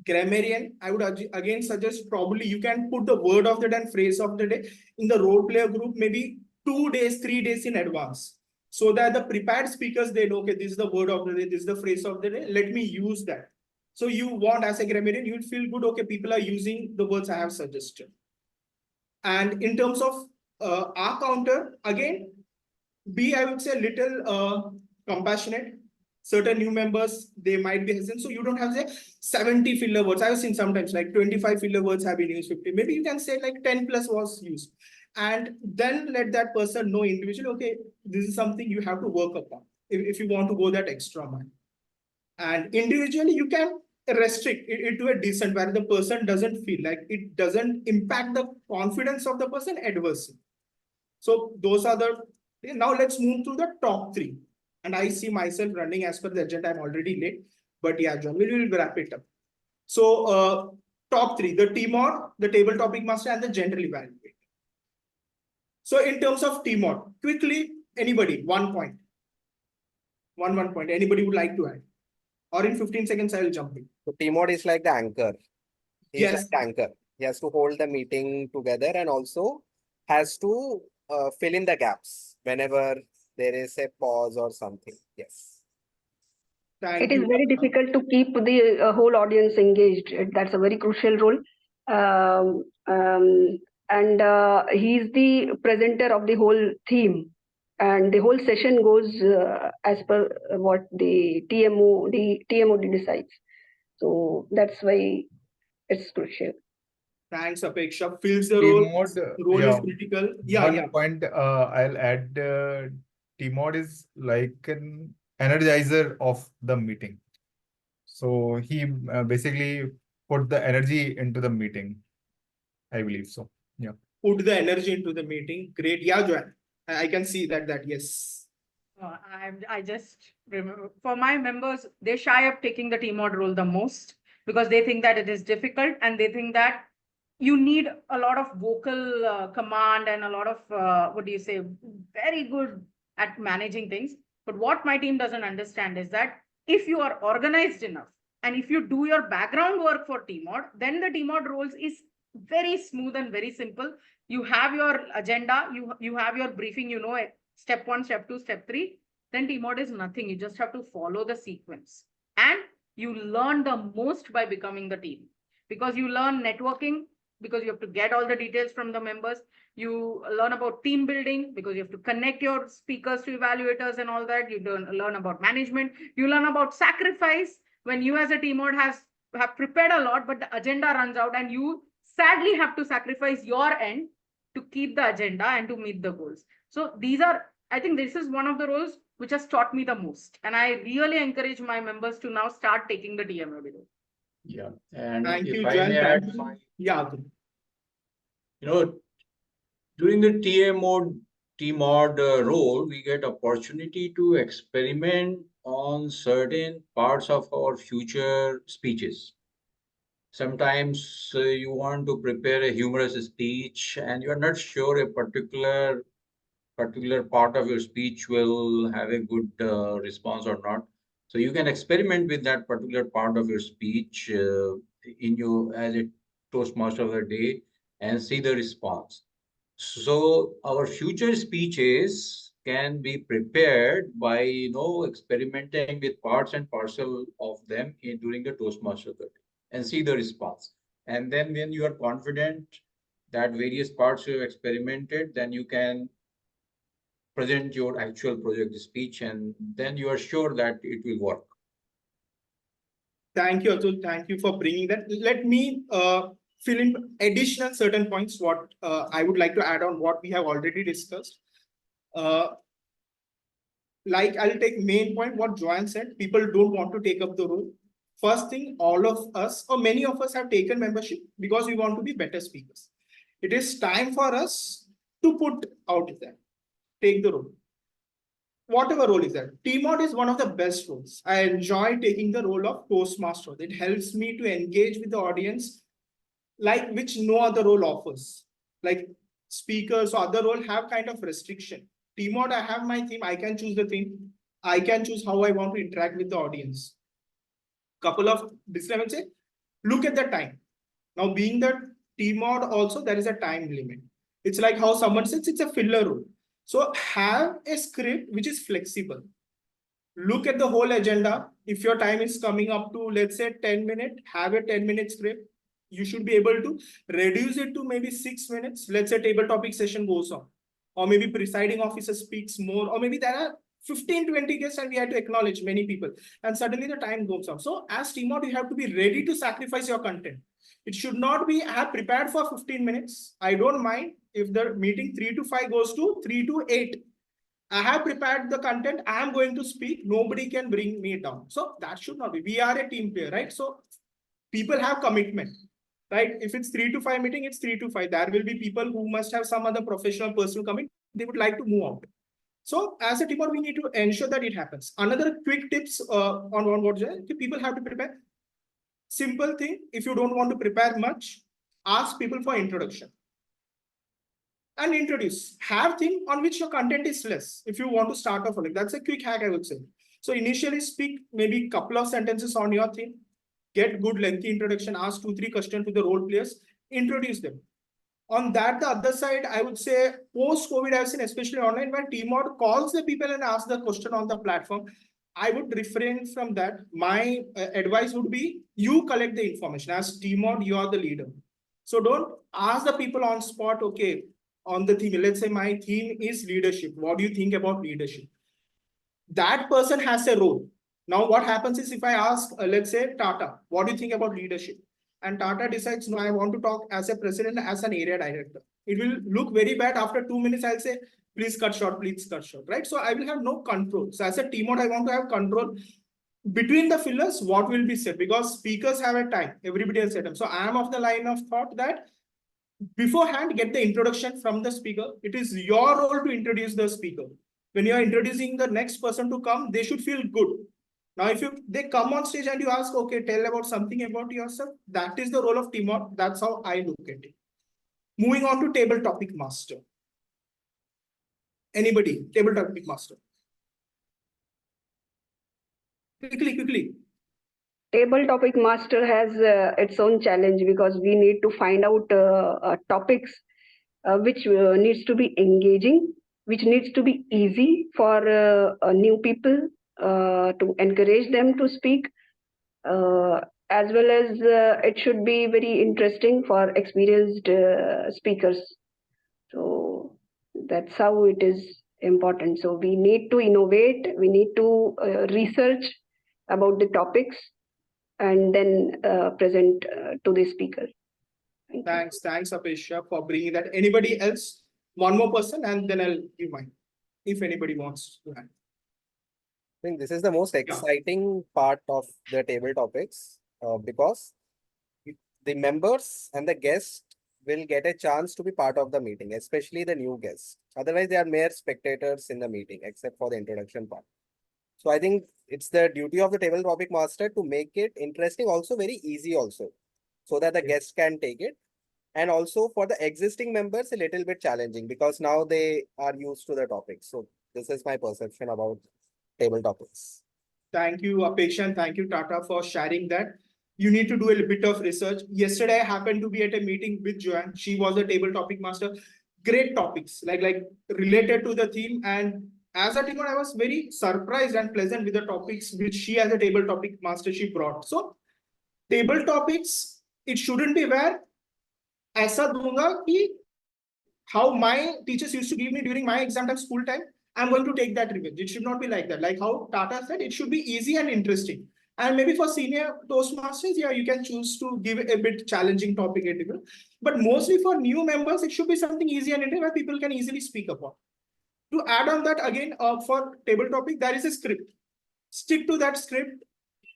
[SPEAKER 3] grammarian, I would again suggest probably you can put the word of the day and phrase of the day in the role player group, maybe 2 days, 3 days in advance. So that the prepared speakers, they know, okay, this is the word of the day, this is the phrase of the day, let me use that. So you want, as a grammarian, you'd feel good, okay, people are using the words I have suggested. And in terms of R counter, again, be, I would say, a little compassionate. Certain new members, they might be hesitant. So you don't have, say, 70 filler words. I've seen sometimes like 25 filler words have been used, 50. Maybe you can say like 10 plus was used. And then let that person know individually, okay, this is something you have to work upon if you want to go that extra mile. And individually, you can restrict it to a decent where the person doesn't feel like it doesn't impact the confidence of the person adversely. So those are the, now let's move to the top 3. And I see myself running as per the agenda. I'm already late, but yeah, John, we will wrap it up. So top 3, the TMOD, the table topic master, and the general evaluator. So in terms of TMOD, quickly, anybody, 1 point. One point. Anybody would like to add? Or in 15 seconds, I will jump in.
[SPEAKER 4] So TMOD is like the anchor. He's
[SPEAKER 3] Yes.
[SPEAKER 4] like the anchor. He has to hold the meeting together and also has to fill in the gaps whenever there is a pause or something. Yes.
[SPEAKER 12] It is very difficult to keep the whole audience engaged. That's a very crucial role. And he's the presenter of the whole theme. And the whole session goes as per what the TMOD decides. So that's why it's crucial.
[SPEAKER 3] Thanks, Apeksha. Fills the role. Role is critical.
[SPEAKER 2] One point I'll add, T-Mod is like an energizer of the meeting. So he basically put the energy into the meeting. I believe so. Yeah.
[SPEAKER 3] Put the energy into the meeting. Great. Yeah, Joanne. I can see that, yes.
[SPEAKER 5] I just remember, for my members, they shy up taking the TMOD role the most. because they think that it is difficult and they think that you need a lot of vocal command and a lot of, what do you say, very good at managing things. But what my team doesn't understand is that if you are organized enough and if you do your background work for TMOD, then the TMOD roles is very smooth and very simple. You have your agenda, you have your briefing, you know, step 1, step 2, step 3. Then TMOD is nothing. You just have to follow the sequence. And you learn the most by becoming the team, because you learn networking, because you have to get all the details from the members. You learn about team building because you have to connect your speakers to evaluators and all that. You learn about management. You learn about sacrifice when you as a team have prepared a lot, but the agenda runs out and you sadly have to sacrifice your end to keep the agenda and to meet the goals. So these are, I think this is one of the roles which has taught me the most. And I really encourage my members to now start taking the TMOD role.
[SPEAKER 1] Yeah. And
[SPEAKER 3] Thank
[SPEAKER 1] if
[SPEAKER 3] you,
[SPEAKER 1] I
[SPEAKER 3] Jan.
[SPEAKER 1] may add my,
[SPEAKER 3] Yeah.
[SPEAKER 1] During the TMOD role, we get opportunity to experiment on certain parts of our future speeches. Sometimes you want to prepare a humorous speech and you are not sure a particular part of your speech will have a good response or not. So you can experiment with that particular part of your speech in your as a Toastmaster of the day and see the response. So our future speeches can be prepared by experimenting with parts and parcel of them during the Toastmaster of the day and see the response. And then when you are confident that various parts you have experimented, then you can present your actual project speech, and then you are sure that it will work.
[SPEAKER 3] Thank you, Atul. Thank you for bringing that. Let me fill in additional certain points what I would like to add on what we have already discussed. Like I'll take main point what Joanne said, people don't want to take up the role. First thing, all of us or many of us have taken membership because we want to be better speakers. It is time for us to put out there, take the role. Whatever role is that. TMOD is one of the best roles. I enjoy taking the role of Toastmaster. It helps me to engage with the audience like which no other role offers. Like speakers or other role have kind of restriction. TMOD, I have my theme. I can choose the theme. I can choose how I want to interact with the audience. Couple of disclaimers. Look at the time. Now, being the TMOD also, there is a time limit. It's like how someone says it's a filler role. So have a script which is flexible. Look at the whole agenda. If your time is coming up to, let's say, 10 minutes, have a 10-minute script. You should be able to reduce it to maybe 6 minutes. Let's say table topic session goes on. Or maybe presiding officer speaks more. Or maybe there are 15-20 guests and we had to acknowledge many people. And suddenly the time goes on. So as TMOD, you have to be ready to sacrifice your content. It should not be, I have prepared for 15 minutes. I don't mind if the meeting 3 to 5 goes to 3 to 8. I have prepared the content. I am going to speak. Nobody can bring me down. So that should not be. We are a team player, right? So people have commitment, right? If it's 3 to 5 meeting, it's 3 to 5. There will be people who must have some other professional person coming. They would like to move out. So as a team, we need to ensure that it happens. Another quick tips on what people have to prepare. Simple thing. If you don't want to prepare much, ask people for introduction. And introduce. Have thing on which your content is less. If you want to start off on it, that's a quick hack, I would say. So initially speak maybe a couple of sentences on your theme. Get good lengthy introduction. Ask 2-3 questions to the role players. Introduce them. On that, the other side, I would say post-COVID, I've seen especially online when TMOD calls the people and asks the question on the platform. I would refrain from that. My advice would be you collect the information. As TMOD, you are the leader. So don't ask the people on spot, okay, on the theme. Let's say my theme is leadership. What do you think about leadership? That person has a role. Now, what happens is if I ask, let's say Tata, what do you think about leadership? And Tata decides, no, I want to talk as a president, as an area director. It will look very bad. After 2 minutes, I'll say, please cut short, right? So I will have no control. So as a TMOD, I want to have control. Between the fillers, what will be said? Because speakers have a time. Everybody has set them. So I am of the line of thought that beforehand, get the introduction from the speaker. It is your role to introduce the speaker. When you are introducing the next person to come, they should feel good. Now, if they come on stage and you ask, okay, tell about something about yourself, that is the role of teamwork. That's how I look at it. Moving on to table topic master. Anybody, table topic master? Quickly.
[SPEAKER 12] Table topic master has its own challenge because we need to find out topics which needs to be engaging, which needs to be easy for new people to encourage them to speak, as well as it should be very interesting for experienced speakers. So that's how it is important. So we need to innovate, we need to research about the topics and then present to the speaker.
[SPEAKER 3] Thanks, Apesha, for bringing that. Anybody else? One more person, and then I'll give mine. If anybody wants to add.
[SPEAKER 4] I think this is the most exciting part of the table topics because the members and the guests will get a chance to be part of the meeting, especially the new guests. Otherwise, they are mere spectators in the meeting, except for the introduction part. So I think it's the duty of the table topic master to make it interesting, also very easy also, so that the guests can take it. And also for the existing members, a little bit challenging because now they are used to the topic. So this is my perception about table topics.
[SPEAKER 3] Thank you, Apeksha, and thank you, Tata, for sharing that. You need to do a bit of research. Yesterday, I happened to be at a meeting with Joanne. She was a table topic master. Great topics, like related to the theme. And as a teamer, I was very surprised and pleasant with the topics which she, as a table topic master, she brought. So, table topics, it shouldn't be where ऐसा दूंगा कि how my teachers used to give me during my exam time, school time, I'm going to take that revenge. It should not be like that. Like how Tata said, it should be easy and interesting. And maybe for senior Toastmasters, yeah, you can choose to give a bit challenging topic. But mostly for new members, it should be something easy and interesting where people can easily speak about. To add on that again, for table topic, there is a script. Stick to that script.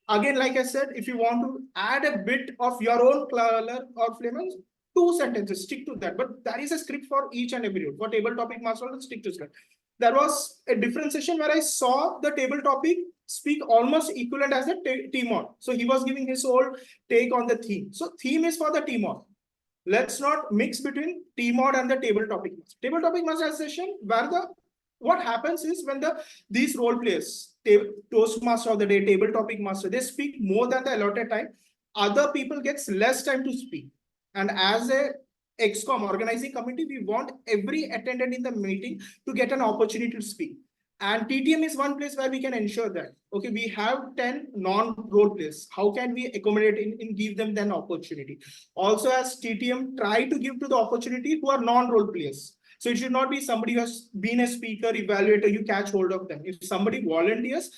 [SPEAKER 3] Again, like I said, if you want to add a bit of your own color or flavor, 2 sentences, stick to that. But there is a script for each and every role. For table topic master, stick to script. There was a differentiation where I saw the table topic speak almost equivalent as a team-on. So he was giving his whole take on the theme. So theme is for the team-on. Let's not mix between team-on and the table topic master. Table topic master session where what happens is when these role players, Toastmaster of the day, table topic master, they speak more than the allotted time. Other people gets less time to speak. And as a XCOM organizing committee, we want every attendant in the meeting to get an opportunity to speak. And TTM is one place where we can ensure that. Okay, we have 10 non-role players. How can we accommodate in give them an opportunity? Also, as TTM, try to give to the opportunity who are non-role players. So it should not be somebody who has been a speaker, evaluator, you catch hold of them. If somebody volunteers,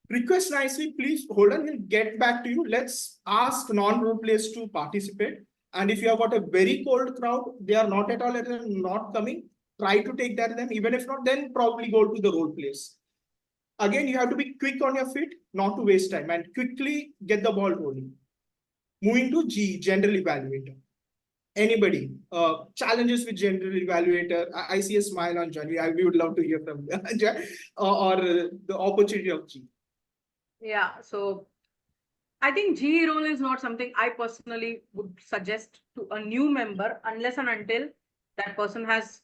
[SPEAKER 3] request nicely, please hold on, we'll get back to you. Let's ask non-role players to participate. And if you have got a very cold crowd, they are not at all not coming, try to take that them. Even if not, then probably go to the role plays. Again, you have to be quick on your feet, not to waste time, and quickly get the ball rolling. Moving to G, general evaluator. Anybody, challenges with general evaluator? I see a smile on John. We would love to hear from John, or the opportunity of G.
[SPEAKER 5] Yeah, so I think G role is not something I personally would suggest to a new member unless and until that person has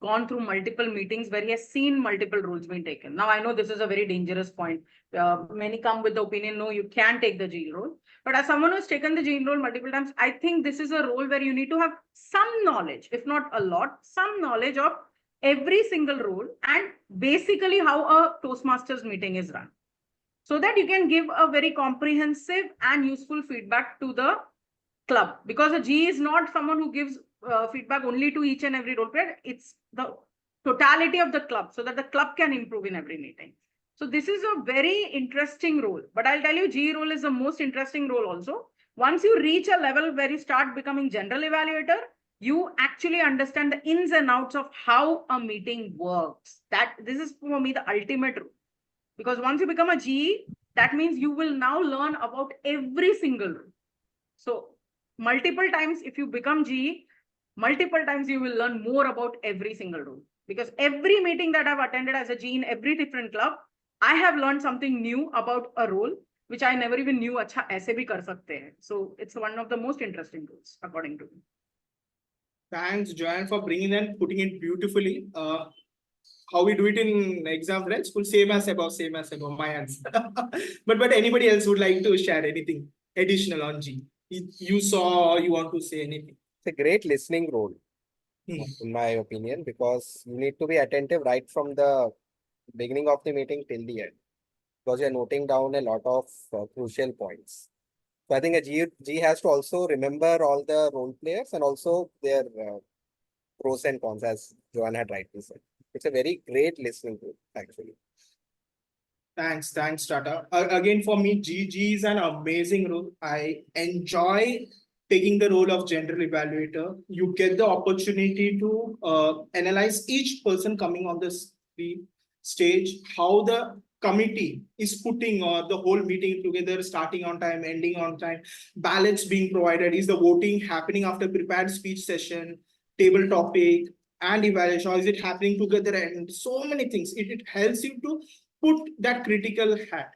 [SPEAKER 5] gone through multiple meetings where he has seen multiple roles being taken. Now, I know this is a very dangerous point. Many come with the opinion, no, you can take the G role. But as someone who's taken the G role multiple times, I think this is a role where you need to have some knowledge, if not a lot, some knowledge of every single role and basically how a Toastmasters meeting is run, so that you can give a very comprehensive and useful feedback to the club. Because a G is not someone who gives feedback only to each and every role player. It's the totality of the club so that the club can improve in every meeting. So this is a very interesting role. But I'll tell you, G role is the most interesting role also. Once you reach a level where you start becoming general evaluator, you actually understand the ins and outs of how a meeting works. This is for me the ultimate role. Because once you become a GE, that means you will now learn about every single role. So multiple times, if you become GE, multiple times you will learn more about every single role. Because every meeting that I've attended as a GE in every different club, I have learned something new about a role which I never even knew अच्छा ऐसे भी कर सकते हैं. So it's one of the most interesting roles according to me.
[SPEAKER 3] Thanks, Joanne, for bringing and putting it beautifully. How we do it in exam, right? School, same as above, my answer. but anybody else would like to share anything additional on G? You saw, or you want to say anything?
[SPEAKER 4] It's a great listening role, in my opinion, because you need to be attentive right from the beginning of the meeting till the end, because you're noting down a lot of crucial points. So I think a G has to also remember all the role players and also their pros and cons, as Joanne had rightly said. It's a very great listening tool, actually.
[SPEAKER 3] Thanks, Tata. Again, for me, G is an amazing role. I enjoy taking the role of general evaluator. You get the opportunity to analyze each person coming on the stage, how the committee is putting or the whole meeting together, starting on time, ending on time, ballots being provided, is the voting happening after prepared speech session, table topic, and evaluation, or is it happening together, and so many things. It helps you to put that critical hat.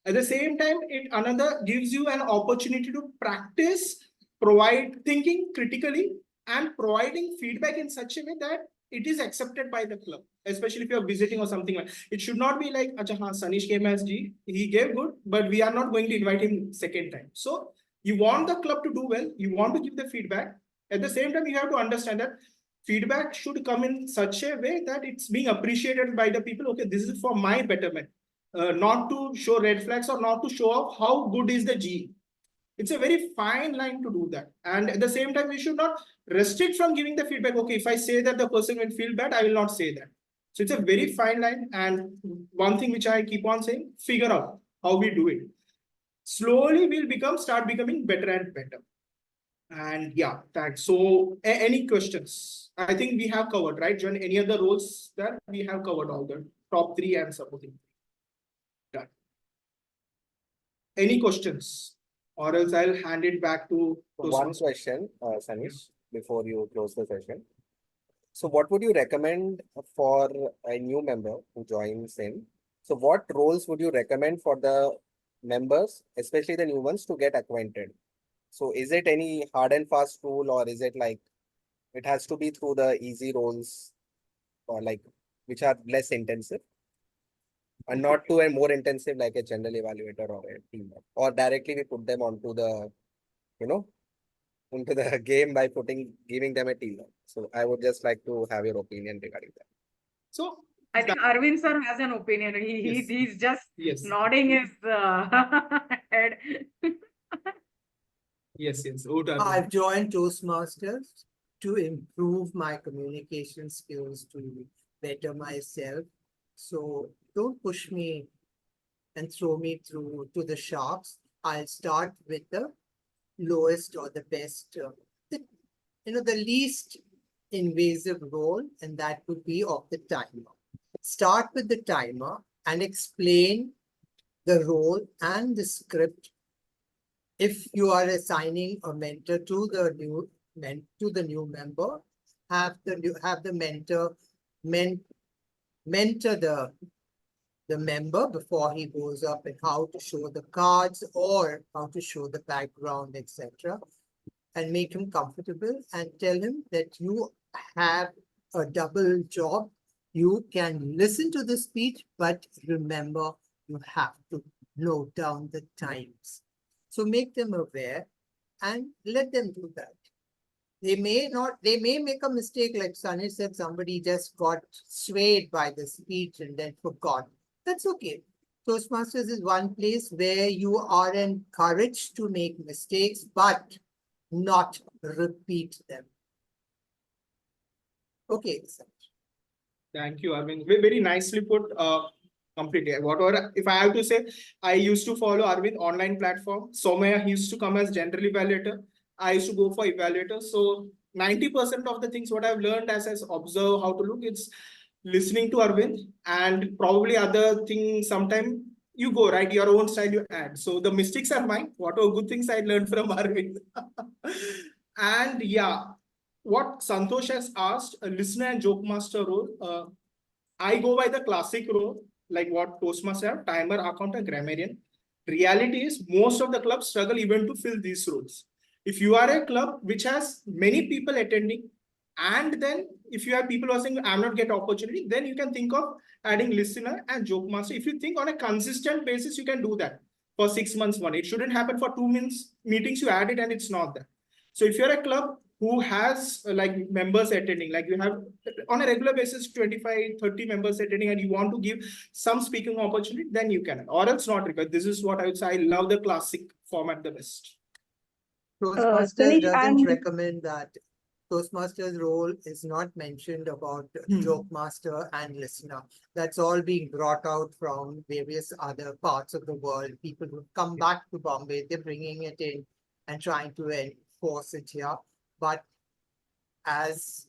[SPEAKER 3] At the same time, it another gives you an opportunity to practice, provide thinking critically, and providing feedback in such a way that it is accepted by the club, especially if you're visiting or something like. It should not be like, Acha, haan, Sanish came as G, he gave good, but we are not going to invite him second time. So you want the club to do well, you want to give the feedback. At the same time, you have to understand that feedback should come in such a way that it's being appreciated by the people. Okay, this is for my betterment, not to show red flags or not to show off how good is the G. It's a very fine line to do that. And at the same time, we should not restrict from giving the feedback. Okay, if I say that the person will feel bad, I will not say that. So it's a very fine line. And one thing which I keep on saying, figure out how we do it. Slowly we'll start becoming better and better. And yeah, thanks. So any questions? I think we have covered, right, John? Any other roles that we have covered all the top three and supporting? Done. Any questions? Or else I'll hand it back to
[SPEAKER 4] one question, Sanish, before you close the session. So what would you recommend for a new member who joins in? So what roles would you recommend for the members, especially the new ones, to get acquainted? So is it any hard and fast rule, or is it like it has to be through the easy roles, or like which are less intensive, and not to a more intensive like a general evaluator or a team, or directly we put them onto the, into the game by giving them a team? So I would just like to have your opinion regarding that.
[SPEAKER 3] So
[SPEAKER 5] I think Arvind sir has an opinion. He's just nodding his head.
[SPEAKER 3] Yes.
[SPEAKER 9] I've joined Toastmasters to improve my communication skills, to better myself. So don't push me and throw me through to the sharks. I'll start with the lowest or the best, the least invasive role, and that would be of the timer. Start with the timer and explain the role and the script. If you are assigning a mentor to the new member, have the mentor mentor the member before he goes up, and how to show the cards or how to show the background, etc. And make him comfortable and tell him that you have a double job. You can listen to the speech, but remember, you have to note down the times. So make them aware and let them do that. They may make a mistake, like Sunny said, somebody just got swayed by the speech and then forgot. That's okay. Toastmasters is one place where you are encouraged to make mistakes, but not repeat them. Okay.
[SPEAKER 3] Thank you, Arvind. Very nicely put. Completely. Whatever, if I have to say, I used to follow Arvind online platform. Somaya used to come as general evaluator. I used to go for evaluator. So 90% of the things what I've learned as observe how to look, it's listening to Arvind, and probably other things. Sometimes you go right, your own style you add. So the mistakes are mine. Whatever good things I learned from Arvind. And yeah, what Santosh has asked, a listener and joke master role. I go by the classic role. like what Toastmasters have, timer, account, and grammarian. Reality is most of the clubs struggle even to fill these roles. If you are a club which has many people attending, and then if you have people who are saying, I'm not getting opportunity, then you can think of adding listener and joke master. If you think on a consistent basis, you can do that for 6 months one. It shouldn't happen for 2 minutes meetings, you add it and it's not there. So if you're a club who has like members attending, like you have on a regular basis 25-30 members attending, and you want to give some speaking opportunity, then you can, or else not required. This is what I would say. I love the classic format the best.
[SPEAKER 9] Toastmasters
[SPEAKER 12] Sunish,
[SPEAKER 9] doesn't recommend that. Toastmasters' role is not mentioned about joke master and listener. That's all being brought out from various other parts of the world. People who come back to Bombay, they're bringing it in and trying to enforce it here. But as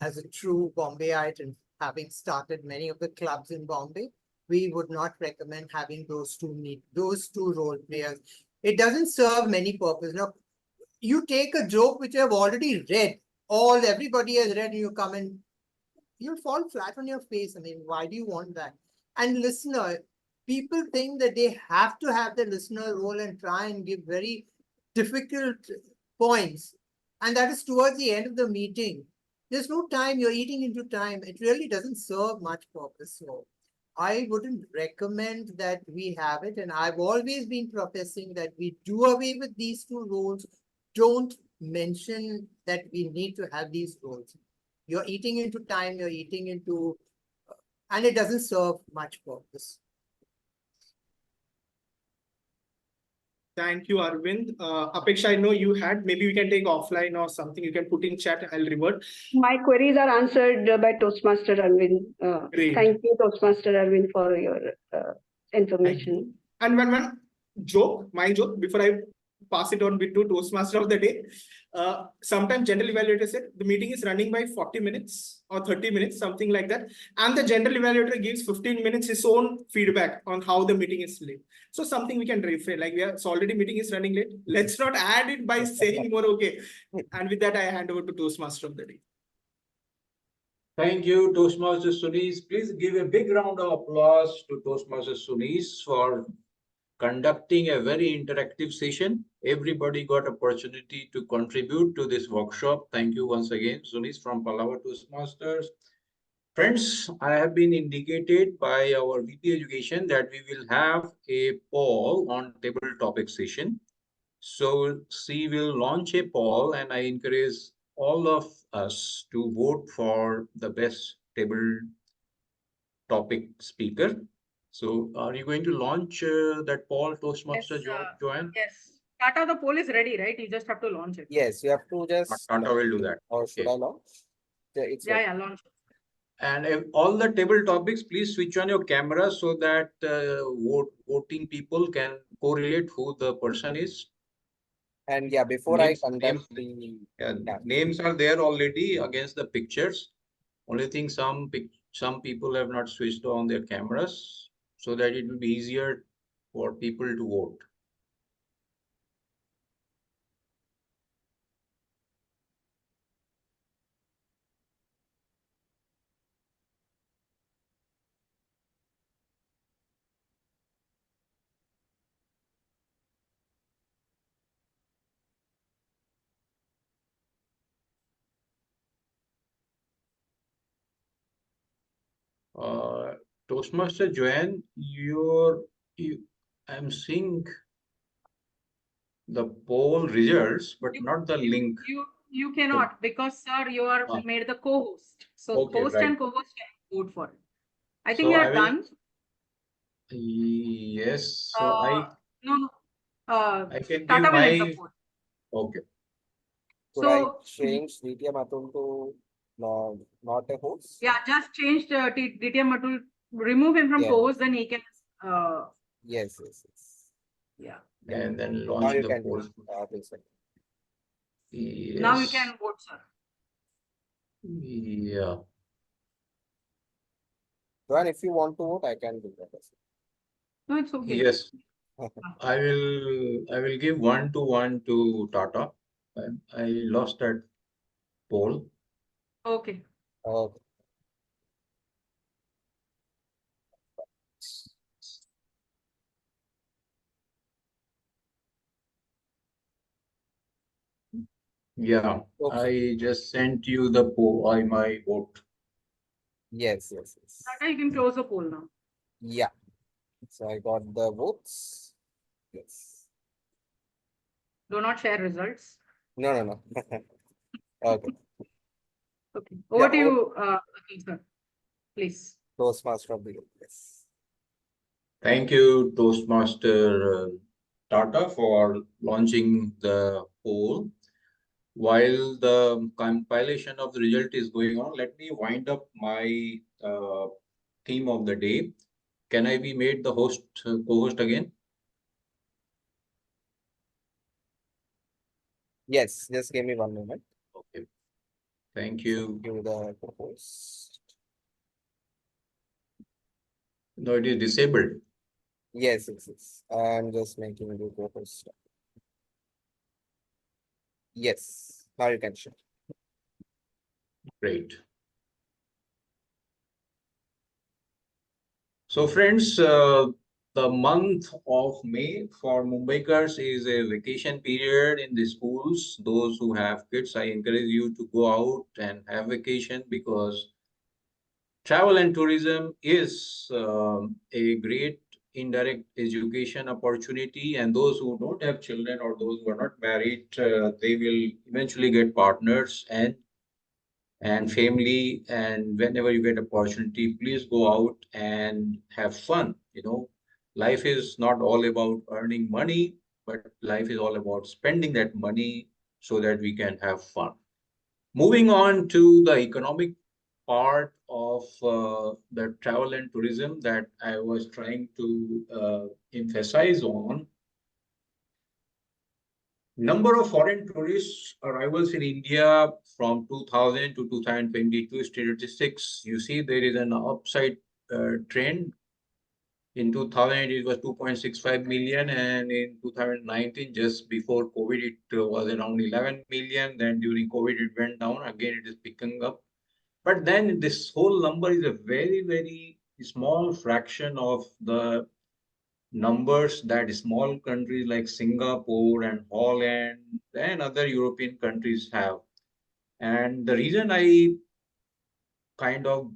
[SPEAKER 9] a true Bombayite and having started many of the clubs in Bombay, we would not recommend having those two role players. It doesn't serve many purpose. Now, you take a joke which you have already read, everybody has read, and you come and you'll fall flat on your face. I mean, why do you want that? And listener, people think that they have to have the listener role and try and give very difficult points. And that is towards the end of the meeting. There's no time, you're eating into time. It really doesn't serve much purpose. So I wouldn't recommend that we have it. And I've always been professing that we do away with these two roles. Don't mention that we need to have these roles. You're eating into time, you're eating into, and it doesn't serve much purpose.
[SPEAKER 3] Thank you, Arvind. Apeksha, I know you had, maybe we can take offline or something. You can put in chat, I'll revert.
[SPEAKER 12] My queries are answered by Toastmaster Arvind.
[SPEAKER 3] Great.
[SPEAKER 12] Thank you, Toastmaster Arvind, for your information.
[SPEAKER 3] And one joke, my joke, before I pass it on to Toastmaster of the day. Sometimes general evaluator said the meeting is running by 40 minutes or 30 minutes, something like that. And the general evaluator gives 15 minutes his own feedback on how the meeting is late. So something we can reframe, like it's already meeting is running late. Let's not add it by saying more, okay. And with that, I hand over to Toastmaster of the day.
[SPEAKER 1] Thank you, Toastmaster Sunis. Please give a big round of applause to Toastmaster Sunis for conducting a very interactive session. Everybody got opportunity to contribute to this workshop. Thank you once again, Sunis from Palava Toastmasters. Friends, I have been indicated by our VP Education that we will have a poll on table topic session. So she will launch a poll, and I encourage all of us to vote for the best table topic speaker. So are you going to launch that poll, Toastmaster Joanne?
[SPEAKER 5] Yes. Tata, the poll is ready, right? You just have to launch it.
[SPEAKER 4] Yes, you have to just.
[SPEAKER 1] Tata will do that.
[SPEAKER 4] Or should I launch?
[SPEAKER 5] Yeah, launch.
[SPEAKER 1] And if all the table topics, please switch on your camera so that voting people can correlate who the person is.
[SPEAKER 4] And yeah, before
[SPEAKER 1] names,
[SPEAKER 4] I conduct
[SPEAKER 1] names are there already against the pictures. Only thing, some people have not switched on their cameras, so that it will be easier for people to vote. Toastmaster Joanne, I'm seeing the poll results, but not the link.
[SPEAKER 5] You cannot, because sir, you are made the co-host. So
[SPEAKER 1] Okay,
[SPEAKER 5] host
[SPEAKER 1] right.
[SPEAKER 5] and co-host can vote for it. I think
[SPEAKER 1] So
[SPEAKER 5] you
[SPEAKER 1] I
[SPEAKER 5] are
[SPEAKER 1] will-
[SPEAKER 5] done.
[SPEAKER 1] Yes. So
[SPEAKER 5] No.
[SPEAKER 1] I can
[SPEAKER 5] Tata
[SPEAKER 1] give
[SPEAKER 5] will lead
[SPEAKER 1] my.
[SPEAKER 5] the vote.
[SPEAKER 1] Okay.
[SPEAKER 4] Could I change DTM Atul to not a host?
[SPEAKER 5] Yeah, just change DTM Atul, remove him from co-host, then he can.
[SPEAKER 4] Yes.
[SPEAKER 5] Yeah.
[SPEAKER 1] And then
[SPEAKER 4] Now
[SPEAKER 1] launch
[SPEAKER 4] you
[SPEAKER 1] the
[SPEAKER 4] can
[SPEAKER 1] poll. Yes.
[SPEAKER 5] Now you can vote, sir.
[SPEAKER 1] Yeah.
[SPEAKER 4] Well, if you want to vote, I can do that.
[SPEAKER 5] No, it's okay.
[SPEAKER 1] Yes. I will give 1-1 to Tata. I lost that poll.
[SPEAKER 5] Okay.
[SPEAKER 4] Okay.
[SPEAKER 1] Yeah,
[SPEAKER 4] Okay.
[SPEAKER 1] I just sent you the my vote.
[SPEAKER 4] Yes, yes, yes.
[SPEAKER 5] Tata, you can close the poll now.
[SPEAKER 4] Yeah. So I got the votes. Yes.
[SPEAKER 5] Do not share results.
[SPEAKER 4] No, no, no. Okay.
[SPEAKER 5] Okay.
[SPEAKER 4] Yeah,
[SPEAKER 5] Over to you, Akhil sir. Please.
[SPEAKER 4] Toastmaster of the day. Yes.
[SPEAKER 1] Thank you, Toastmaster Tata, for launching the poll. While the compilation of the result is going on, let me wind up my theme of the day. Can I be made the host, co-host again?
[SPEAKER 4] Yes, just give me 1 moment.
[SPEAKER 1] Okay. Thank you.
[SPEAKER 4] Give the co-host.
[SPEAKER 1] No, it is disabled.
[SPEAKER 4] Yes, yes, yes. I'm just making the co-host. Yes. Now you can share.
[SPEAKER 1] Great. So friends, the month of May for Mumbaikars is a vacation period in the schools. Those who have kids, I encourage you to go out and have vacation because travel and tourism is a great indirect education opportunity. And those who don't have children or those who are not married, they will eventually get partners and family. And whenever you get opportunity, please go out and have fun. Life is not all about earning money, but life is all about spending that money so that we can have fun. Moving on to the economic part of the travel and tourism that I was trying to emphasize on. Number of foreign tourist arrivals in India from 2000 to 2022 statistics, you see there is an upside trend. In 2000, it was 2.65 million, and in 2019, just before COVID, it was around 11 million. Then during COVID, it went down. Again, it is picking up. But then this whole number is a very, very small fraction of the numbers that small countries like Singapore and Holland and other European countries have. And the reason I kind of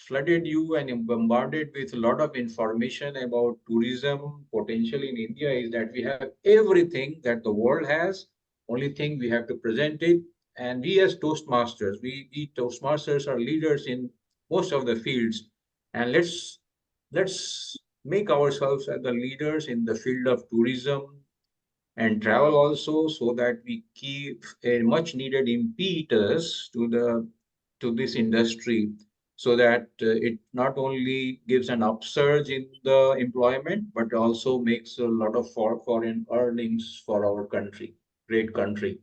[SPEAKER 1] flooded you and bombarded with a lot of information about tourism potential in India is that we have everything that the world has. Only thing we have to present it. And we as Toastmasters, we Toastmasters are leaders in most of the fields. And let's make ourselves as the leaders in the field of tourism and travel also, so that we keep a much needed impetus to this industry, so that it not only gives an upsurge in the employment but also makes a lot of foreign earnings for our country, great country.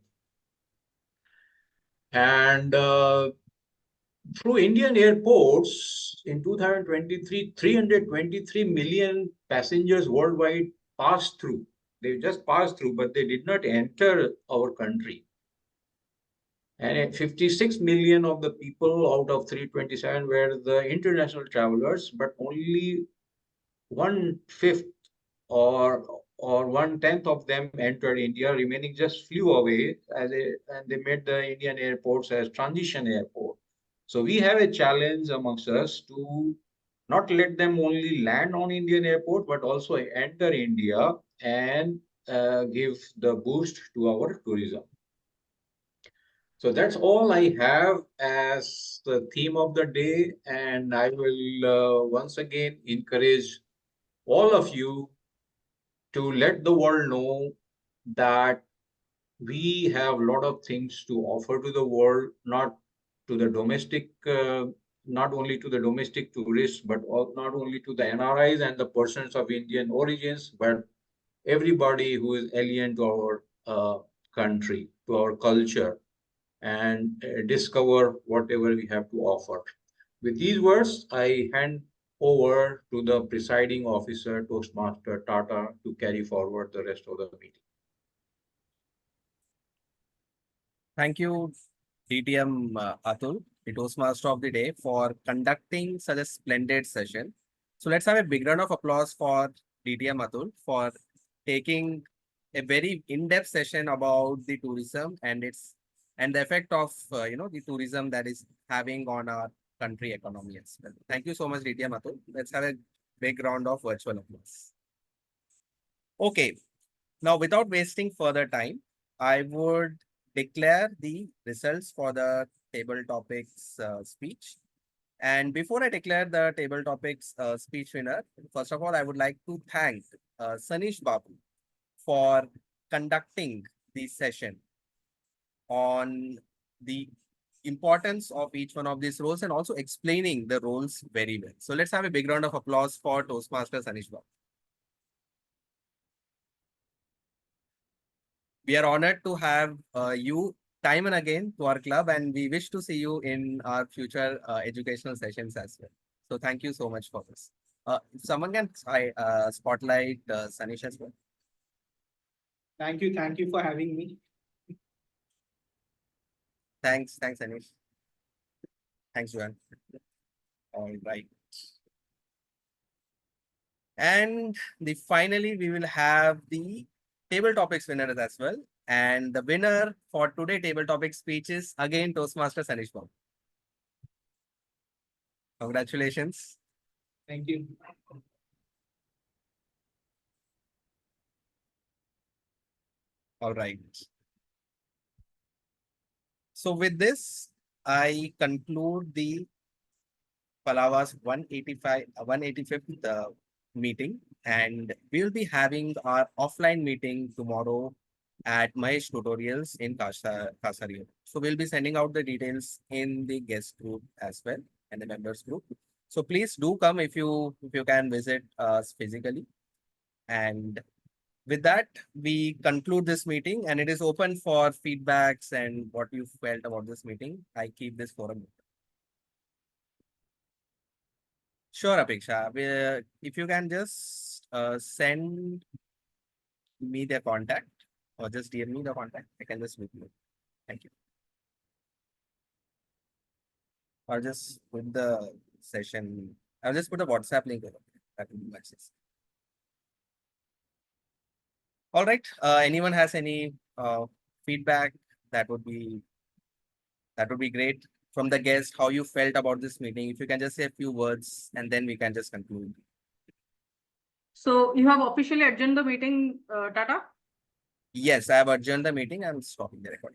[SPEAKER 1] And through Indian airports in 2023, 323 million passengers worldwide passed through. They just passed through, but they did not enter our country. And 56 million of the people out of 327 were the international travelers, but only 1/5 or 1/10 of them entered India, remaining just flew away and they made the Indian airports as transition airport. So we have a challenge amongst us to not let them only land on Indian airport, but also enter India and give the boost to our tourism. So that's all I have as the theme of the day. And I will once again encourage all of you to let the world know that we have a lot of things to offer to the world, not to the domestic, not only to the domestic tourists, but not only to the NRIs and the persons of Indian origins, but everybody who is alien to our country, to our culture, and discover whatever we have to offer. With these words, I hand over to the presiding officer, Toastmaster Tata, to carry forward the rest of the meeting.
[SPEAKER 4] Thank you, DTM Atul, the Toastmaster of the day, for conducting such a splendid session. So let's have a big round of applause for DTM Atul for taking a very in-depth session about the tourism and its and the effect of the tourism that is having on our country economy as well. Thank you so much, Ritya Mathur. Let's have a big round of virtual applause. Okay, now without wasting further time, I would declare the results for the table topics speech. And before I declare the table topics speech winner, first of all, I would like to thank Sanish Babu for conducting the session on the importance of each one of these roles and also explaining the roles very well. So let's have a big round of applause for Toastmaster Sanish Babu. We are honored to have you time and again to our club, and we wish to see you in our future educational sessions as well. So thank you so much for this. If someone can spotlight Sanish as well.
[SPEAKER 3] Thank you for having me.
[SPEAKER 4] Thanks, Anish. Thanks, Juan. All right. And finally, we will have the table topics winners as well. And the winner for today table topic speech is again Toastmaster Sanish Babu. Congratulations.
[SPEAKER 3] Thank you.
[SPEAKER 4] All right. So with this, I conclude the Palava's 185th meeting, and we will be having our offline meeting tomorrow at Mahesh Tutorials in Kasaragod. So we'll be sending out the details in the guest group as well and the members group. So please do come if you can visit us physically. And with that, we conclude this meeting, and it is open for feedbacks and what you felt about this meeting. I keep this forum open. Sure, Apeksha. If you can just send me their contact or just DM me the contact, I can just look you. Thank you. I'll just put the session. I'll just put a WhatsApp link over there. That will be much easier. All right. Anyone has any feedback? That would be great. From the guest, how you felt about this meeting. If you can just say a few words, and then we can just conclude.
[SPEAKER 5] So you have officially adjourned the meeting, Tata?
[SPEAKER 4] Yes, I have adjourned the meeting. I'm stopping the recording.